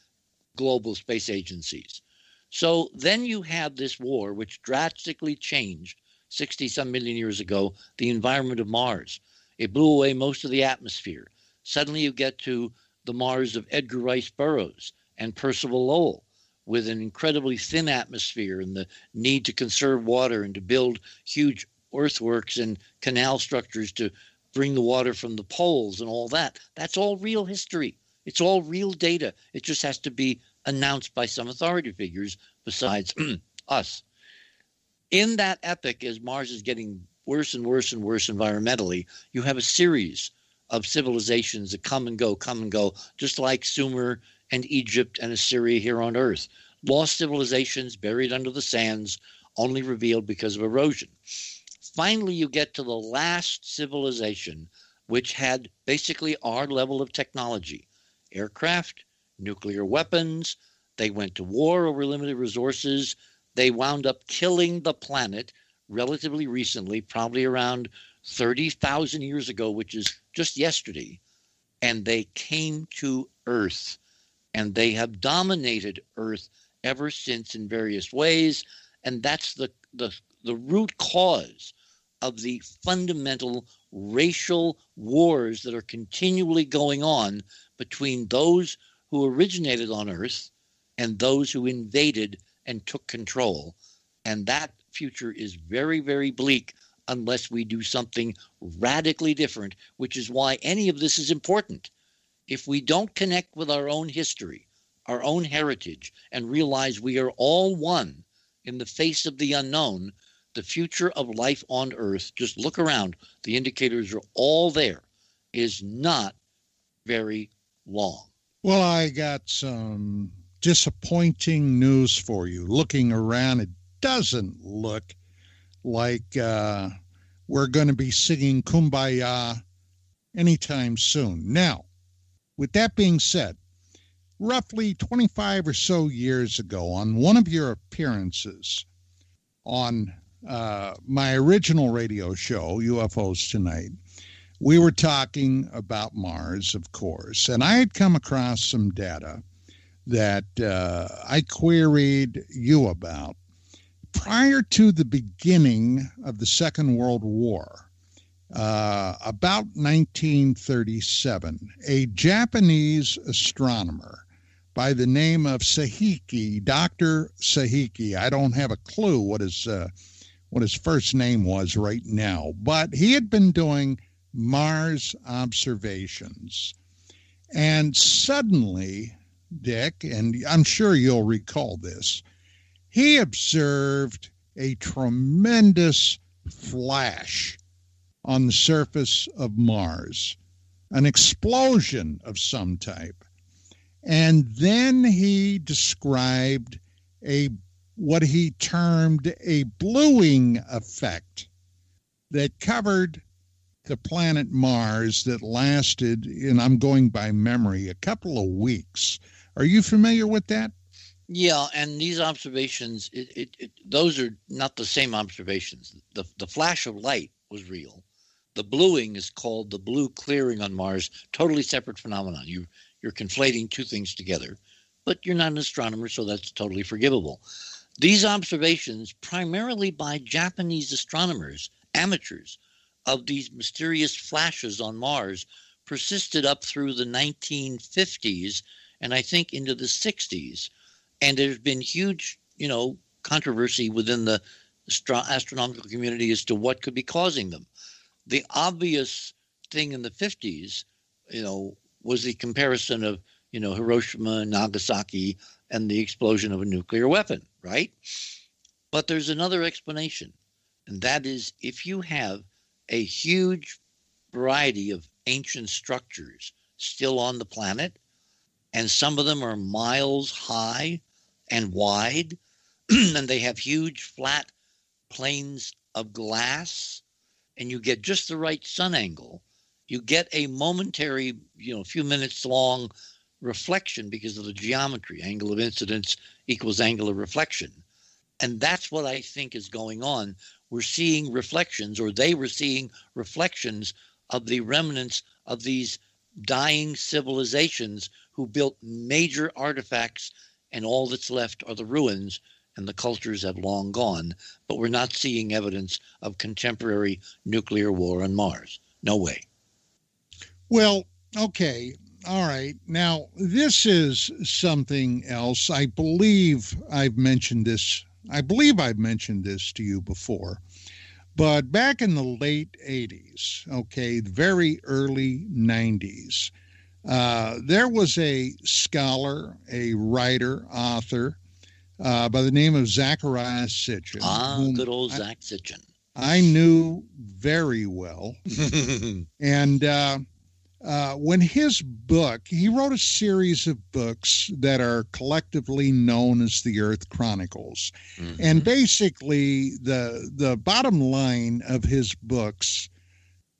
S5: global space agencies. So then you have this war, which drastically changed 60-some million years ago, the environment of Mars. It blew away most of the atmosphere. Suddenly you get to the Mars of Edgar Rice Burroughs and Percival Lowell, with an incredibly thin atmosphere and the need to conserve water and to build huge earthworks and canal structures to bring the water from the poles and all that. That's all real history. It's all real data. It just has to be announced by some authority figures besides us. In that epoch, as Mars is getting worse and worse and worse environmentally, you have a series of civilizations that come and go, just like Sumer and Egypt and Assyria here on Earth. Lost civilizations buried under the sands, only revealed because of erosion. Finally, you get to the last civilization, which had basically our level of technology. Aircraft, nuclear weapons. They went to war over limited resources. They wound up killing the planet relatively recently, probably around 30,000 years ago, which is just yesterday. And they came to Earth. And they have dominated Earth ever since in various ways. And that's the root cause of the fundamental racial wars that are continually going on between those who originated on Earth and those who invaded and took control. And that future is very, very bleak unless we do something radically different, which is why any of this is important. If we don't connect with our own history, our own heritage, and realize we are all one in the face of the unknown, the future of life on Earth, just look around, the indicators are all there, is not very long.
S4: Well, I got some disappointing news for you. Looking around, it doesn't look like we're going to be singing Kumbaya anytime soon. Now, with that being said, roughly 25 or so years ago, on one of your appearances on my original radio show, UFOs Tonight, we were talking about Mars, of course, and I had come across some data that I queried you about. Prior to the beginning of the Second World War, about 1937, a Japanese astronomer by the name of Sahiki, Dr. Sahiki, I don't have a clue what his first name was right now, but he had been doing Mars observations. And suddenly, Dick, and I'm sure you'll recall this, he observed a tremendous flash on the surface of Mars, an explosion of some type. And then he described what he termed a bluing effect that covered the planet Mars that lasted, and I'm going by memory, a couple of weeks. Are you familiar with that?
S5: Yeah, and these observations, those are not the same observations. The flash of light was real. The bluing is called the blue clearing on Mars, totally separate phenomenon. You're conflating two things together, but you're not an astronomer, so that's totally forgivable. These observations, primarily by Japanese astronomers, amateurs, of these mysterious flashes on Mars, persisted up through the 1950s and I think into the 60s. And there's been huge, controversy within the astronomical community as to what could be causing them. The obvious thing in the 50s, was the comparison of, Hiroshima and Nagasaki and the explosion of a nuclear weapon, right? But there's another explanation, and that is if you have a huge variety of ancient structures still on the planet, and some of them are miles high and wide, and they have huge flat planes of glass, and you get just the right sun angle. You get a momentary, few minutes long reflection because of the geometry. Angle of incidence equals angle of reflection. And that's what I think is going on. We're seeing reflections, or they were seeing reflections of the remnants of these dying civilizations who built major artifacts, and all that's left are the ruins, and the cultures have long gone. But we're not seeing evidence of contemporary nuclear war on Mars. No way.
S4: Well, okay. All right. Now, this is something else. I believe I've mentioned this to you before. But back in the late 80s, okay, very early 90s, there was a scholar, a writer, author by the name of Zecharia Sitchin.
S5: Good old Zach Sitchin.
S4: I knew very well. And when his book, he wrote a series of books that are collectively known as the Earth Chronicles. Mm-hmm. And basically, the bottom line of his books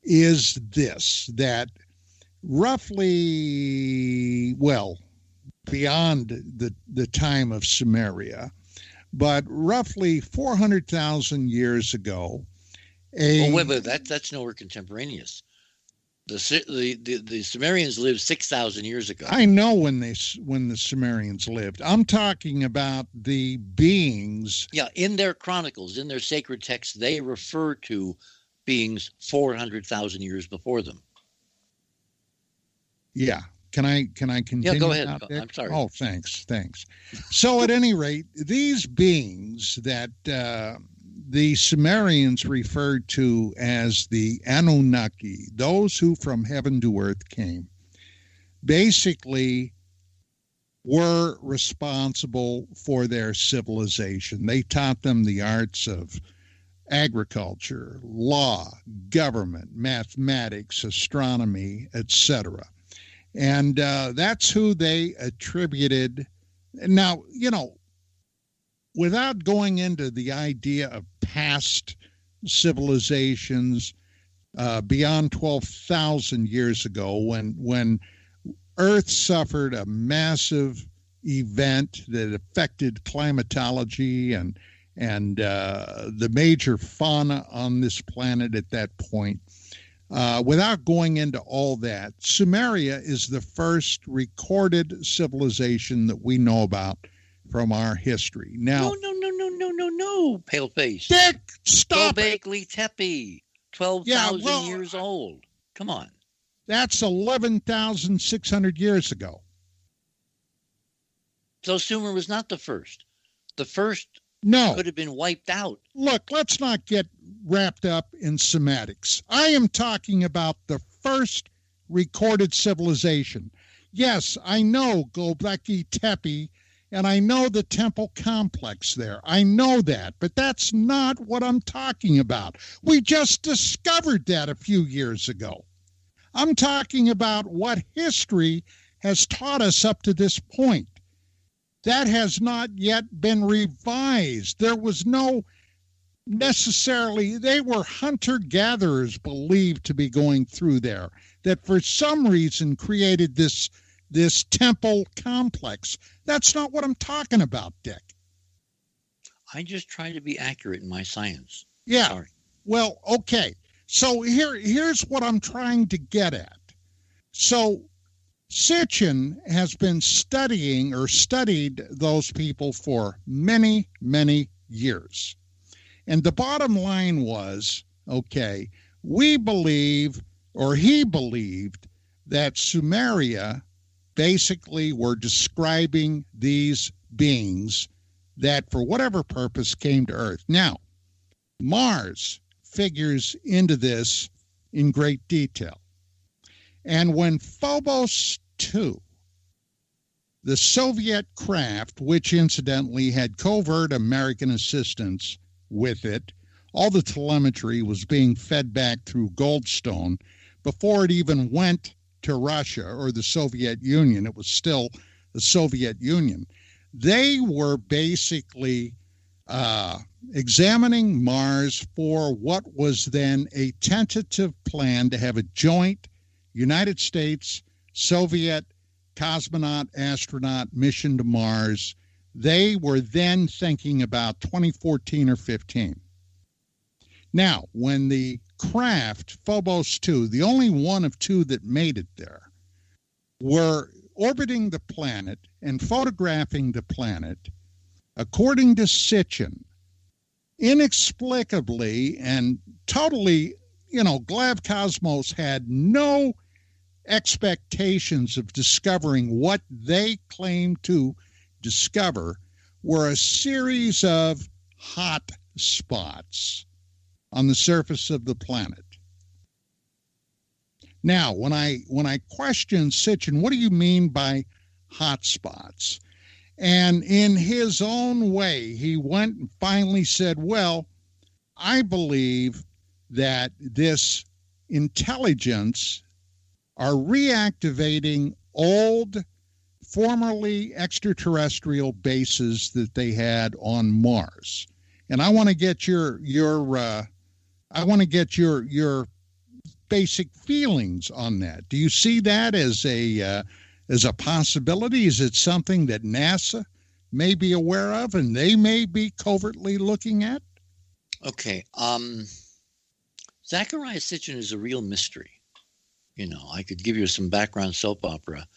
S4: is this, that roughly, well, beyond the time of Sumeria, but roughly 400,000 years ago,
S5: wait, that's nowhere contemporaneous. The Sumerians lived 6,000 years ago.
S4: I know when the Sumerians lived. I'm talking about the beings.
S5: Yeah, in their chronicles, in their sacred texts, they refer to beings 400,000 years before them.
S4: Yeah. Can I continue?
S5: Yeah, go ahead.
S4: I'm
S5: sorry.
S4: Oh, thanks. So at any rate, these beings that the Sumerians referred to as the Anunnaki, those who from heaven to earth came, basically were responsible for their civilization. They taught them the arts of agriculture, law, government, mathematics, astronomy, etc. And that's who they attributed. Now, without going into the idea of past civilizations beyond 12,000 years ago, when Earth suffered a massive event that affected climatology and the major fauna on this planet at that point. Without going into all that, Sumeria is the first recorded civilization that we know about from our history. Now,
S5: No, paleface.
S4: Dick, stop
S5: Gobekli Tepe, 12,000 years old. Come on.
S4: That's 11,600 years ago.
S5: So Sumer was not the first. The first could have been wiped out.
S4: Look, let's not get wrapped up in semantics. I am talking about the first recorded civilization. Yes, I know Gobekli Tepe, and I know the temple complex there. I know that, but that's not what I'm talking about. We just discovered that a few years ago. I'm talking about what history has taught us up to this point. That has not yet been revised. There was no necessarily, they were hunter-gatherers believed to be going through there, that for some reason created this temple complex. That's not what I'm talking about, Dick.
S5: I just try to be accurate in my science.
S4: Yeah.
S5: Sorry.
S4: Well, okay. So here's what I'm trying to get at. So Sitchin has been studied those people for many, many years. And the bottom line was, okay, he believed that Sumeria basically were describing these beings that for whatever purpose came to Earth. Now, Mars figures into this in great detail. And when Phobos 2, the Soviet craft, which incidentally had covert American assistance with it, all the telemetry was being fed back through Goldstone, before it even went to Russia or the Soviet Union. It was still the Soviet Union. They were basically examining Mars for what was then a tentative plan to have a joint United States, Soviet cosmonaut, astronaut mission to Mars. They were then thinking about 2014 or 15. Now, when the craft, Phobos 2, the only one of two that made it there, were orbiting the planet and photographing the planet, according to Sitchin, inexplicably and totally, Glav Cosmos had no expectations of discovering what they claimed to discover were a series of hot spots on the surface of the planet. Now, when I questioned Sitchin, what do you mean by hot spots? And in his own way, he went and finally said, well, I believe that this intelligence are reactivating old, formerly extraterrestrial bases that they had on Mars. And I want to get your basic feelings on that. Do you see that as a possibility? Is it something that NASA may be aware of and they may be covertly looking at?
S5: Okay. Zecharia Sitchin is a real mystery. I could give you some background soap opera.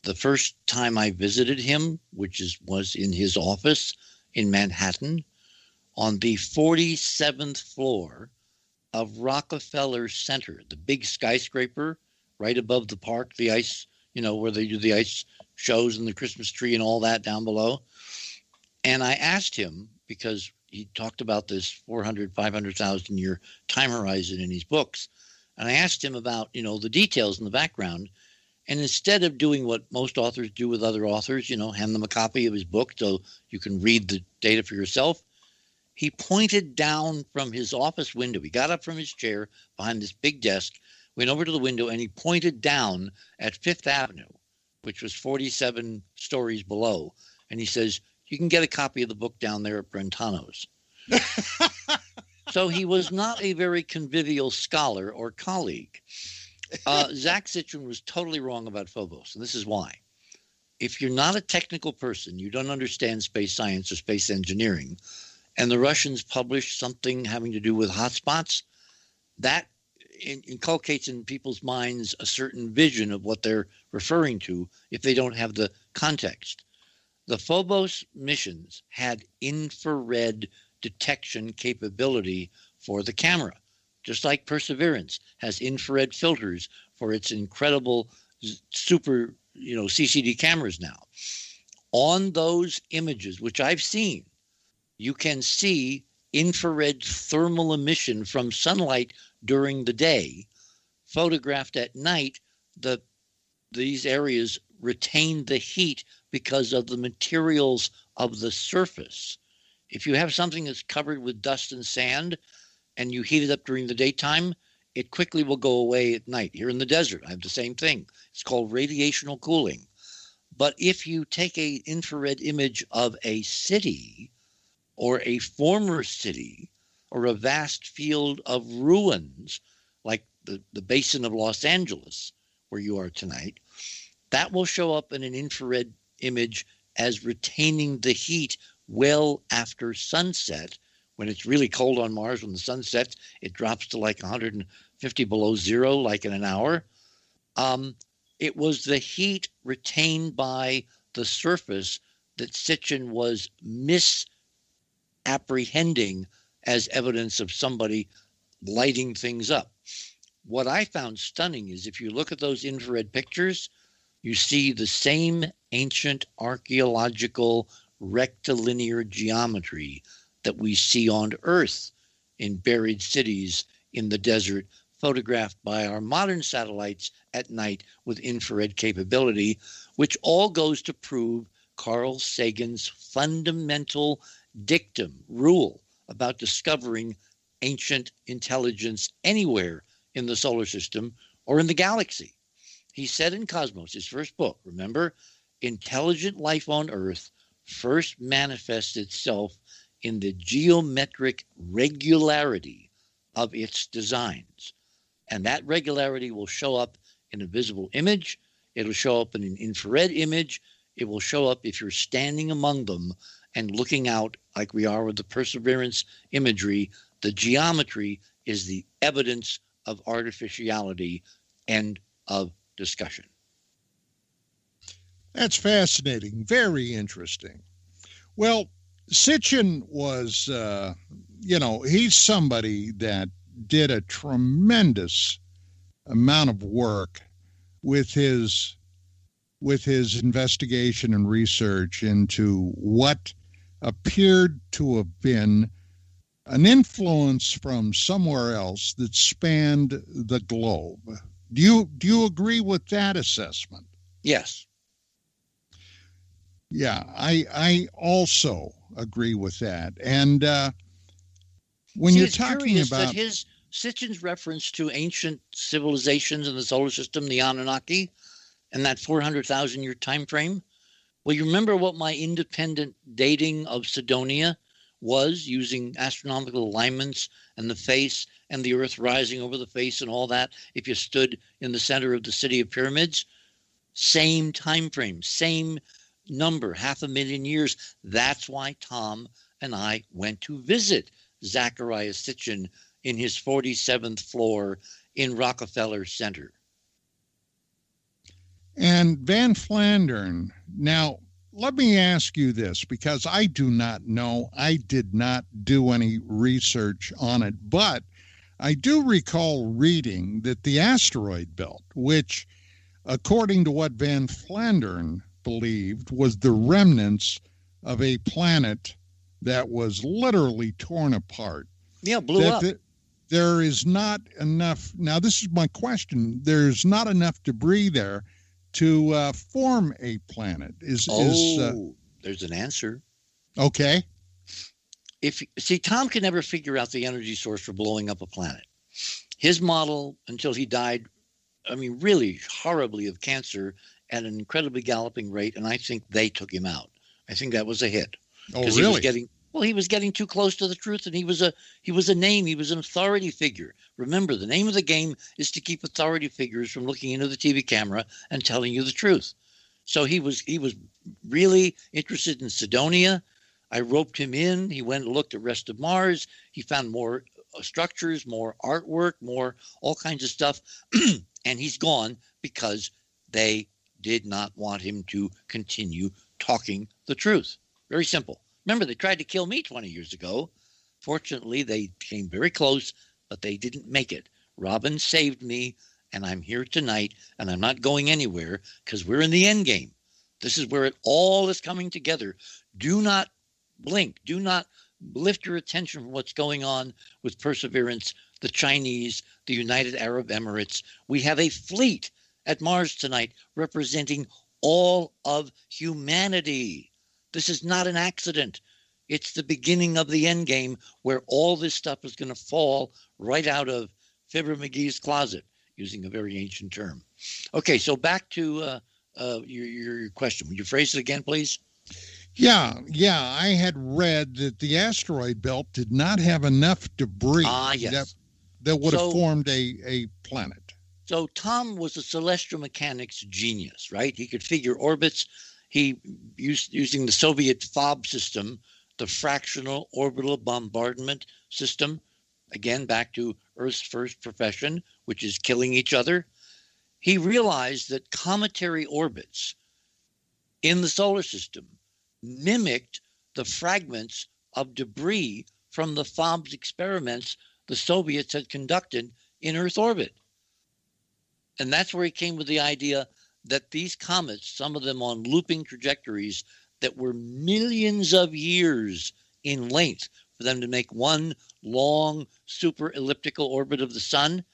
S5: The first time I visited him, which was in his office in Manhattan, on the 47th floor of Rockefeller Center, the big skyscraper right above the park, the ice, where they do the ice shows and the Christmas tree and all that down below. And I asked him, because he talked about this 400, 500,000 year time horizon in his books. And I asked him about, the details in the background. And instead of doing what most authors do with other authors, hand them a copy of his book so you can read the data for yourself, he pointed down from his office window. He got up from his chair behind this big desk, went over to the window, and he pointed down at Fifth Avenue, which was 47 stories below. And he says, you can get a copy of the book down there at Brentano's. So he was not a very convivial scholar or colleague. Zach Sitchin was totally wrong about Phobos, and this is why. If you're not a technical person, you don't understand space science or space engineering, and the Russians publish something having to do with hotspots, that inculcates in people's minds a certain vision of what they're referring to if they don't have the context. The Phobos missions had infrared detection capability for the camera, just like Perseverance has infrared filters for its incredible super, CCD cameras now. On those images, which I've seen, you can see infrared thermal emission from sunlight during the day. Photographed at night, these areas retain the heat because of the materials of the surface. If you have something that's covered with dust and sand and you heat it up during the daytime, it quickly will go away at night. Here in the desert, I have the same thing. It's called radiational cooling. But if you take an infrared image of a city or a former city or a vast field of ruins, like the basin of Los Angeles, where you are tonight, that will show up in an infrared image as retaining the heat well after sunset. When it's really cold on Mars, when the sun sets, it drops to like 150 below zero, like in an hour. It was the heat retained by the surface that Sitchin was misapprehending as evidence of somebody lighting things up. What I found stunning is if you look at those infrared pictures, you see the same ancient archaeological rectilinear geometry that we see on Earth in buried cities in the desert, photographed by our modern satellites at night with infrared capability, which all goes to prove Carl Sagan's fundamental rule about discovering ancient intelligence anywhere in the solar system or in the galaxy. He said in Cosmos, his first book, remember, intelligent life on Earth first manifests itself in the geometric regularity of its designs. And that regularity will show up in a visible image. It'll show up in an infrared image. It will show up if you're standing among them and looking out like we are with the Perseverance imagery. The geometry is the evidence of artificiality. End of discussion.
S4: That's fascinating. Very interesting. Well, Sitchin was, he's somebody that did a tremendous amount of work with his investigation and research into what appeared to have been an influence from somewhere else that spanned the globe. Do you agree with that assessment?
S5: Yes.
S4: Yeah, I also agree with that. And when you're talking about
S5: that Sitchin's reference to ancient civilizations in the solar system, the Anunnaki, and that 400,000-year time frame. Well, you remember what my independent dating of Sidonia was, using astronomical alignments and the face and the Earth rising over the face and all that. If you stood in the center of the City of Pyramids, same time frame, same number, 500,000 years. That's why Tom and I went to visit Zecharia Sitchin in his 47th floor in Rockefeller Center.
S4: And Van Flandern, now let me ask you this, because I do not know. I did not do any research on it, but I do recall reading that the asteroid belt, which, according to what Van Flandern believed, was the remnants of a planet that was literally torn apart.
S5: Yeah, blew up.
S4: There is not enough. Now, this is my question. There's not enough debris there to form a planet. There's
S5: an answer.
S4: Okay.
S5: Tom could never figure out the energy source for blowing up a planet. His model, until he died, really horribly of cancer at an incredibly galloping rate, and I think they took him out. I think that was a hit.
S4: Oh, really?
S5: He was getting too close to the truth, and he was a name. He was an authority figure. Remember, the name of the game is to keep authority figures from looking into the TV camera and telling you the truth. So he was really interested in Sidonia. I roped him in. He went and looked at rest of Mars. He found more structures, more artwork, more all kinds of stuff. And he's gone because they did not want him to continue talking the truth. Very simple. Remember, they tried to kill me 20 years ago. Fortunately, they came very close, but they didn't make it. Robin saved me, and I'm here tonight, and I'm not going anywhere because we're in the end game. This is where it all is coming together. Do not blink. Do not lift your attention from what's going on with Perseverance, the Chinese, the United Arab Emirates. We have a fleet at Mars tonight representing all of humanity. This is not an accident. It's the beginning of the end game where all this stuff is going to fall right out of Fibber McGee's closet, using a very ancient term. Okay, so back to your question. Would you phrase it again, please?
S4: Yeah. I had read that the asteroid belt did not have enough debris that would have formed a planet.
S5: So Tom was a celestial mechanics genius, right? He could figure orbits. He using the Soviet FOB system, the fractional orbital bombardment system, again, back to Earth's first profession, which is killing each other. He realized that cometary orbits in the solar system mimicked the fragments of debris from the FOB's experiments the Soviets had conducted in Earth orbit. And that's where he came with the idea that these comets, some of them on looping trajectories that were millions of years in length for them to make one long super elliptical orbit of the sun,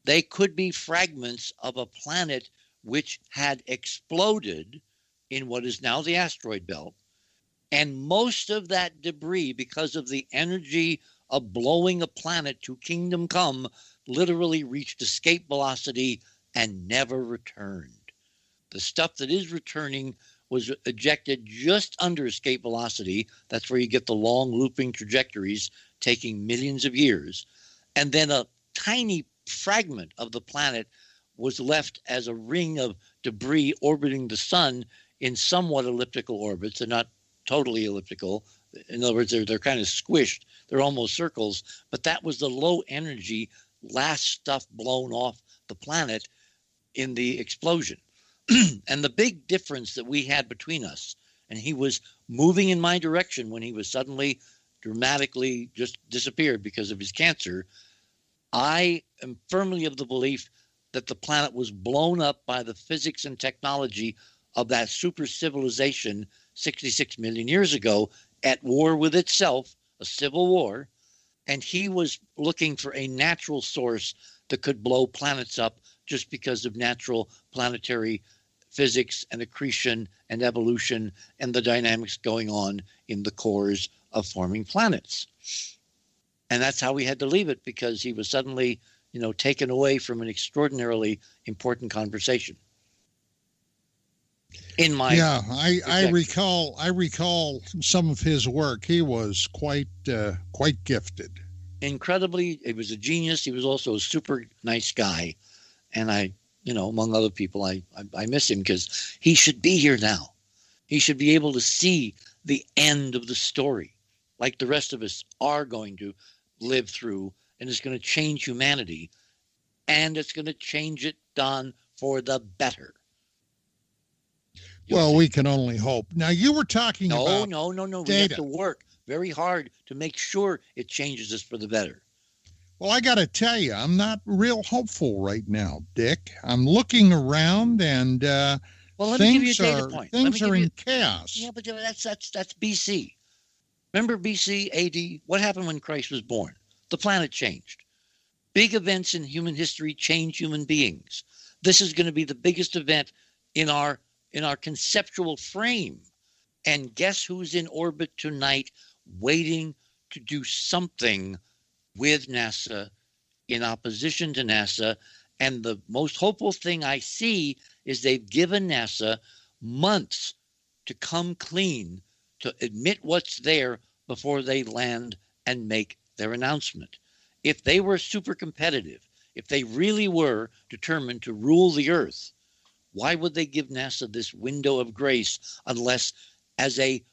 S5: they could be fragments of a planet which had exploded in what is now the asteroid belt. And most of that debris, because of the energy of blowing a planet to kingdom come, literally reached escape velocity and never returned. The stuff that is returning was ejected just under escape velocity. That's where you get the long looping trajectories taking millions of years. And then a tiny fragment of the planet was left as a ring of debris orbiting the sun in somewhat elliptical orbits. They're not totally elliptical. In other words, they're kind of squished. They're almost circles. But that was the low energy last stuff blown off the planet in the explosion. And the big difference that we had between us, and he was moving in my direction when he was suddenly dramatically just disappeared because of his cancer. I am firmly of the belief that the planet was blown up by the physics and technology of that super civilization 66 million years ago, at war with itself, a civil war, and he was looking for a natural source that could blow planets up just because of natural planetary physics and accretion and evolution and the dynamics going on in the cores of forming planets. And that's how we had to leave it, because he was suddenly, taken away from an extraordinarily important conversation.
S4: I recall some of his work. He was quite gifted.
S5: Incredibly, he was a genius. He was also a super nice guy, and I, among other people, I miss him, because he should be here now. He should be able to see the end of the story, like the rest of us are going to live through, and it's going to change humanity, and it's going to change it, Don, for the better.
S4: Well, we can only hope. Now, you were talking about
S5: No.
S4: data.
S5: We have to work very hard to make sure it changes us for the better.
S4: Well, I got to tell you, I'm not real hopeful right now, Dick. I'm looking around, and
S5: let me give you a data point.
S4: Things are in chaos.
S5: Yeah, but that's BC. Remember BC, AD? What happened when Christ was born? The planet changed. Big events in human history change human beings. This is going to be the biggest event in our conceptual frame. And guess who's in orbit tonight waiting to do something with NASA, in opposition to NASA? And the most hopeful thing I see is they've given NASA months to come clean, to admit what's there before they land and make their announcement. If they were super competitive, if they really were determined to rule the Earth, why would they give NASA this window of grace unless, as a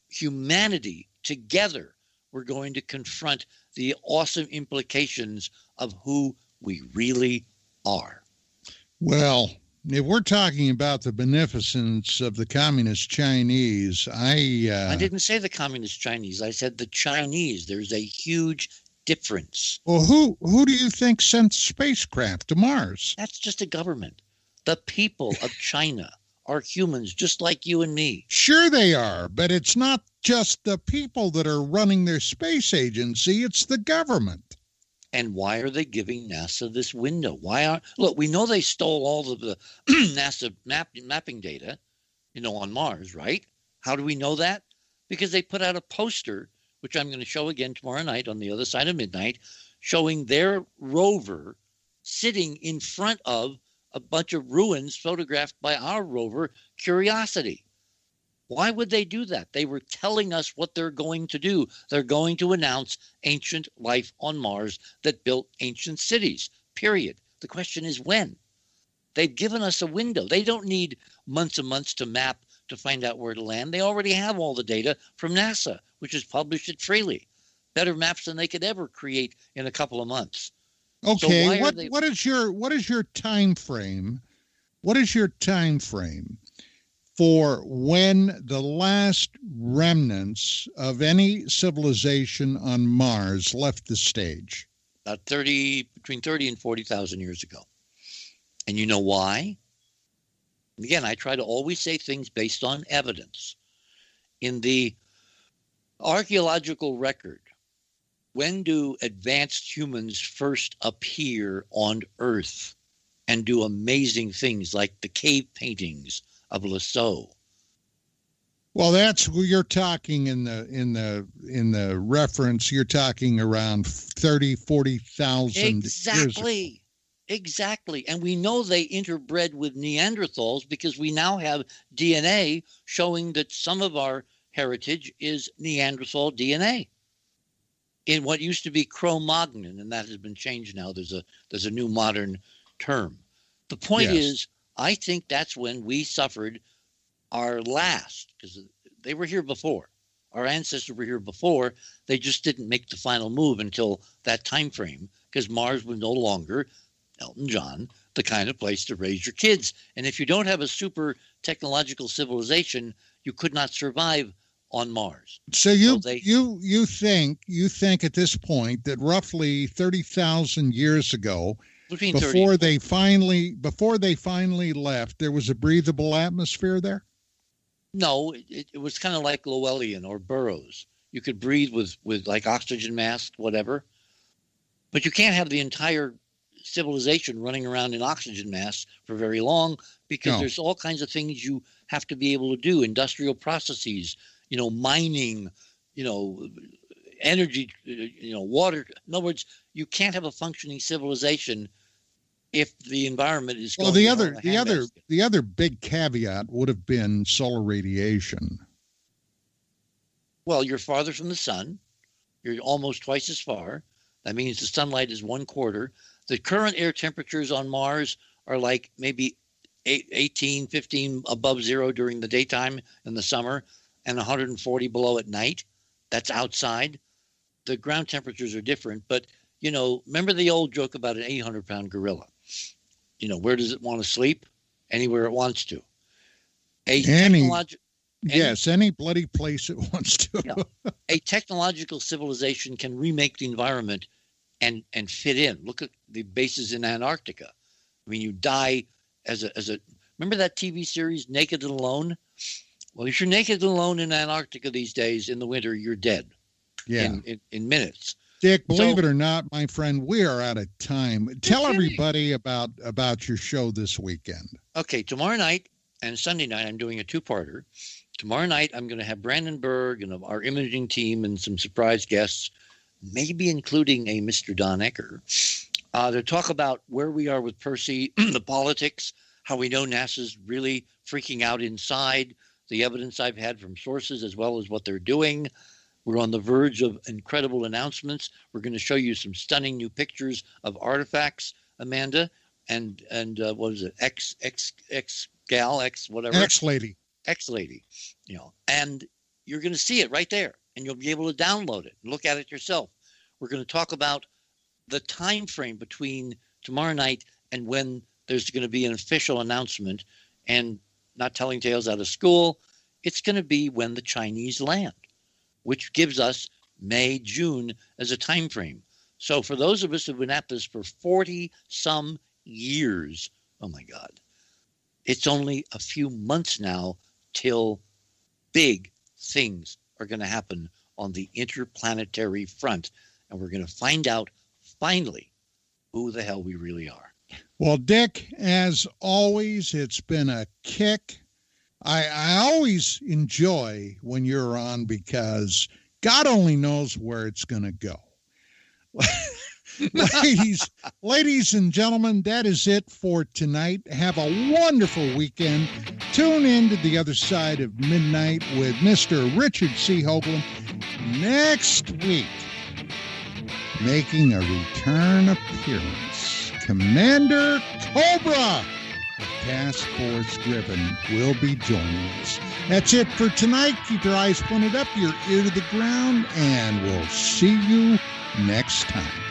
S5: humanity together, we're going to confront the awesome implications of who we really are?
S4: Well, if we're talking about the beneficence of the communist Chinese, I
S5: didn't say the communist Chinese. I said the Chinese. There's a huge difference.
S4: Well, who do you think sent spacecraft to Mars?
S5: That's just a government. The people of China are humans just like you and me.
S4: Sure they are, but it's not just the people that are running their space agency, it's the government.
S5: And why are they giving NASA this window? Look, we know they stole all of the NASA mapping data, on Mars, right? How do we know that? Because they put out a poster, which I'm going to show again tomorrow night on the other side of midnight, showing their rover sitting in front of a bunch of ruins photographed by our rover, Curiosity. Why would they do that? They were telling us what they're going to do. They're going to announce ancient life on Mars that built ancient cities, period. The question is when. They've given us a window. They don't need months and months to map to find out where to land. They already have all the data from NASA, which has published it freely. Better maps than they could ever create in a couple of months.
S4: Okay, so what is your time frame? What is your time frame for when the last remnants of any civilization on Mars left the stage?
S5: About between 30 and 40,000 years ago. And you know why? Again, I try to always say things based on evidence. In the archaeological record, when do advanced humans first appear on Earth and do amazing things like the cave paintings of Lascaux?
S4: Well, that's who you're talking in the reference. You're talking around 40,000
S5: Exactly. Exactly. And we know they interbred with Neanderthals because we now have DNA showing that some of our heritage is Neanderthal DNA in what used to be Cro-Magnon, and that has been changed now. There's a new modern term. The point is, I think that's when we suffered our last, because they were here before. Our ancestors were here before. They just didn't make the final move until that time frame, because Mars was no longer, Elton John, the kind of place to raise your kids. And if you don't have a super technological civilization, you could not survive on Mars.
S4: So you think at this point that roughly 30,000 years ago, before they finally left, there was a breathable atmosphere there?
S5: No, it was kind of like Llewellyn or Burroughs. You could breathe with like oxygen mask, whatever. But you can't have the entire civilization running around in oxygen masks for very long, because there's all kinds of things you have to be able to do. Industrial processes, mining, energy, water. In other words, you can't have a functioning civilization if the environment is going
S4: the other big caveat would have been solar radiation.
S5: Well, you're farther from the sun. You're almost twice as far. That means the sunlight is 1/4. The current air temperatures on Mars are like maybe 18, 15 above zero during the daytime in the summer and 140 below at night. That's outside. The ground temperatures are different, but remember the old joke about an 800-pound gorilla? Where does it want to sleep? Anywhere it wants to. Any
S4: bloody place it wants to.
S5: A technological civilization can remake the environment and fit in. Look at the bases in Antarctica. I mean, you die as a remember that TV series Naked and Alone? Well, if you're naked and alone in Antarctica these days in the winter, you're dead.
S4: Yeah.
S5: In minutes.
S4: Dick, believe it or not, my friend, we are out of time. Tell everybody about your show this weekend.
S5: Okay, tomorrow night and Sunday night, I'm doing a two-parter. Tomorrow night, I'm going to have Brandon Berg and our imaging team and some surprise guests, maybe including a Mr. Don Ecker, to talk about where we are with Percy, the politics, how we know NASA's really freaking out inside, the evidence I've had from sources as well as what they're doing. We're on the verge of incredible announcements. We're going to show you some stunning new pictures of artifacts, Amanda, and what is it? X-gal, whatever.
S4: X-lady.
S5: X-lady, and you're going to see it right there, and you'll be able to download it and look at it yourself. We're going to talk about the time frame between tomorrow night and when there's going to be an official announcement, and not telling tales out of school. It's going to be when the Chinese land, which gives us May, June as a time frame. So for those of us who've been at this for 40-some years, oh my God, it's only a few months now till big things are going to happen on the interplanetary front. And we're going to find out, finally, who the hell we really are.
S4: Well, Dick, as always, it's been a kick. I always enjoy when you're on because God only knows where it's going to go. Ladies and gentlemen, that is it for tonight. Have a wonderful weekend. Tune in to The Other Side of Midnight with Mr. Richard C. Hoagland next week. Making a return appearance, Commander Cobra of Task Force Griffin will be joining us. That's it for tonight. Keep your eyes pointed up, your ear to the ground, and we'll see you next time.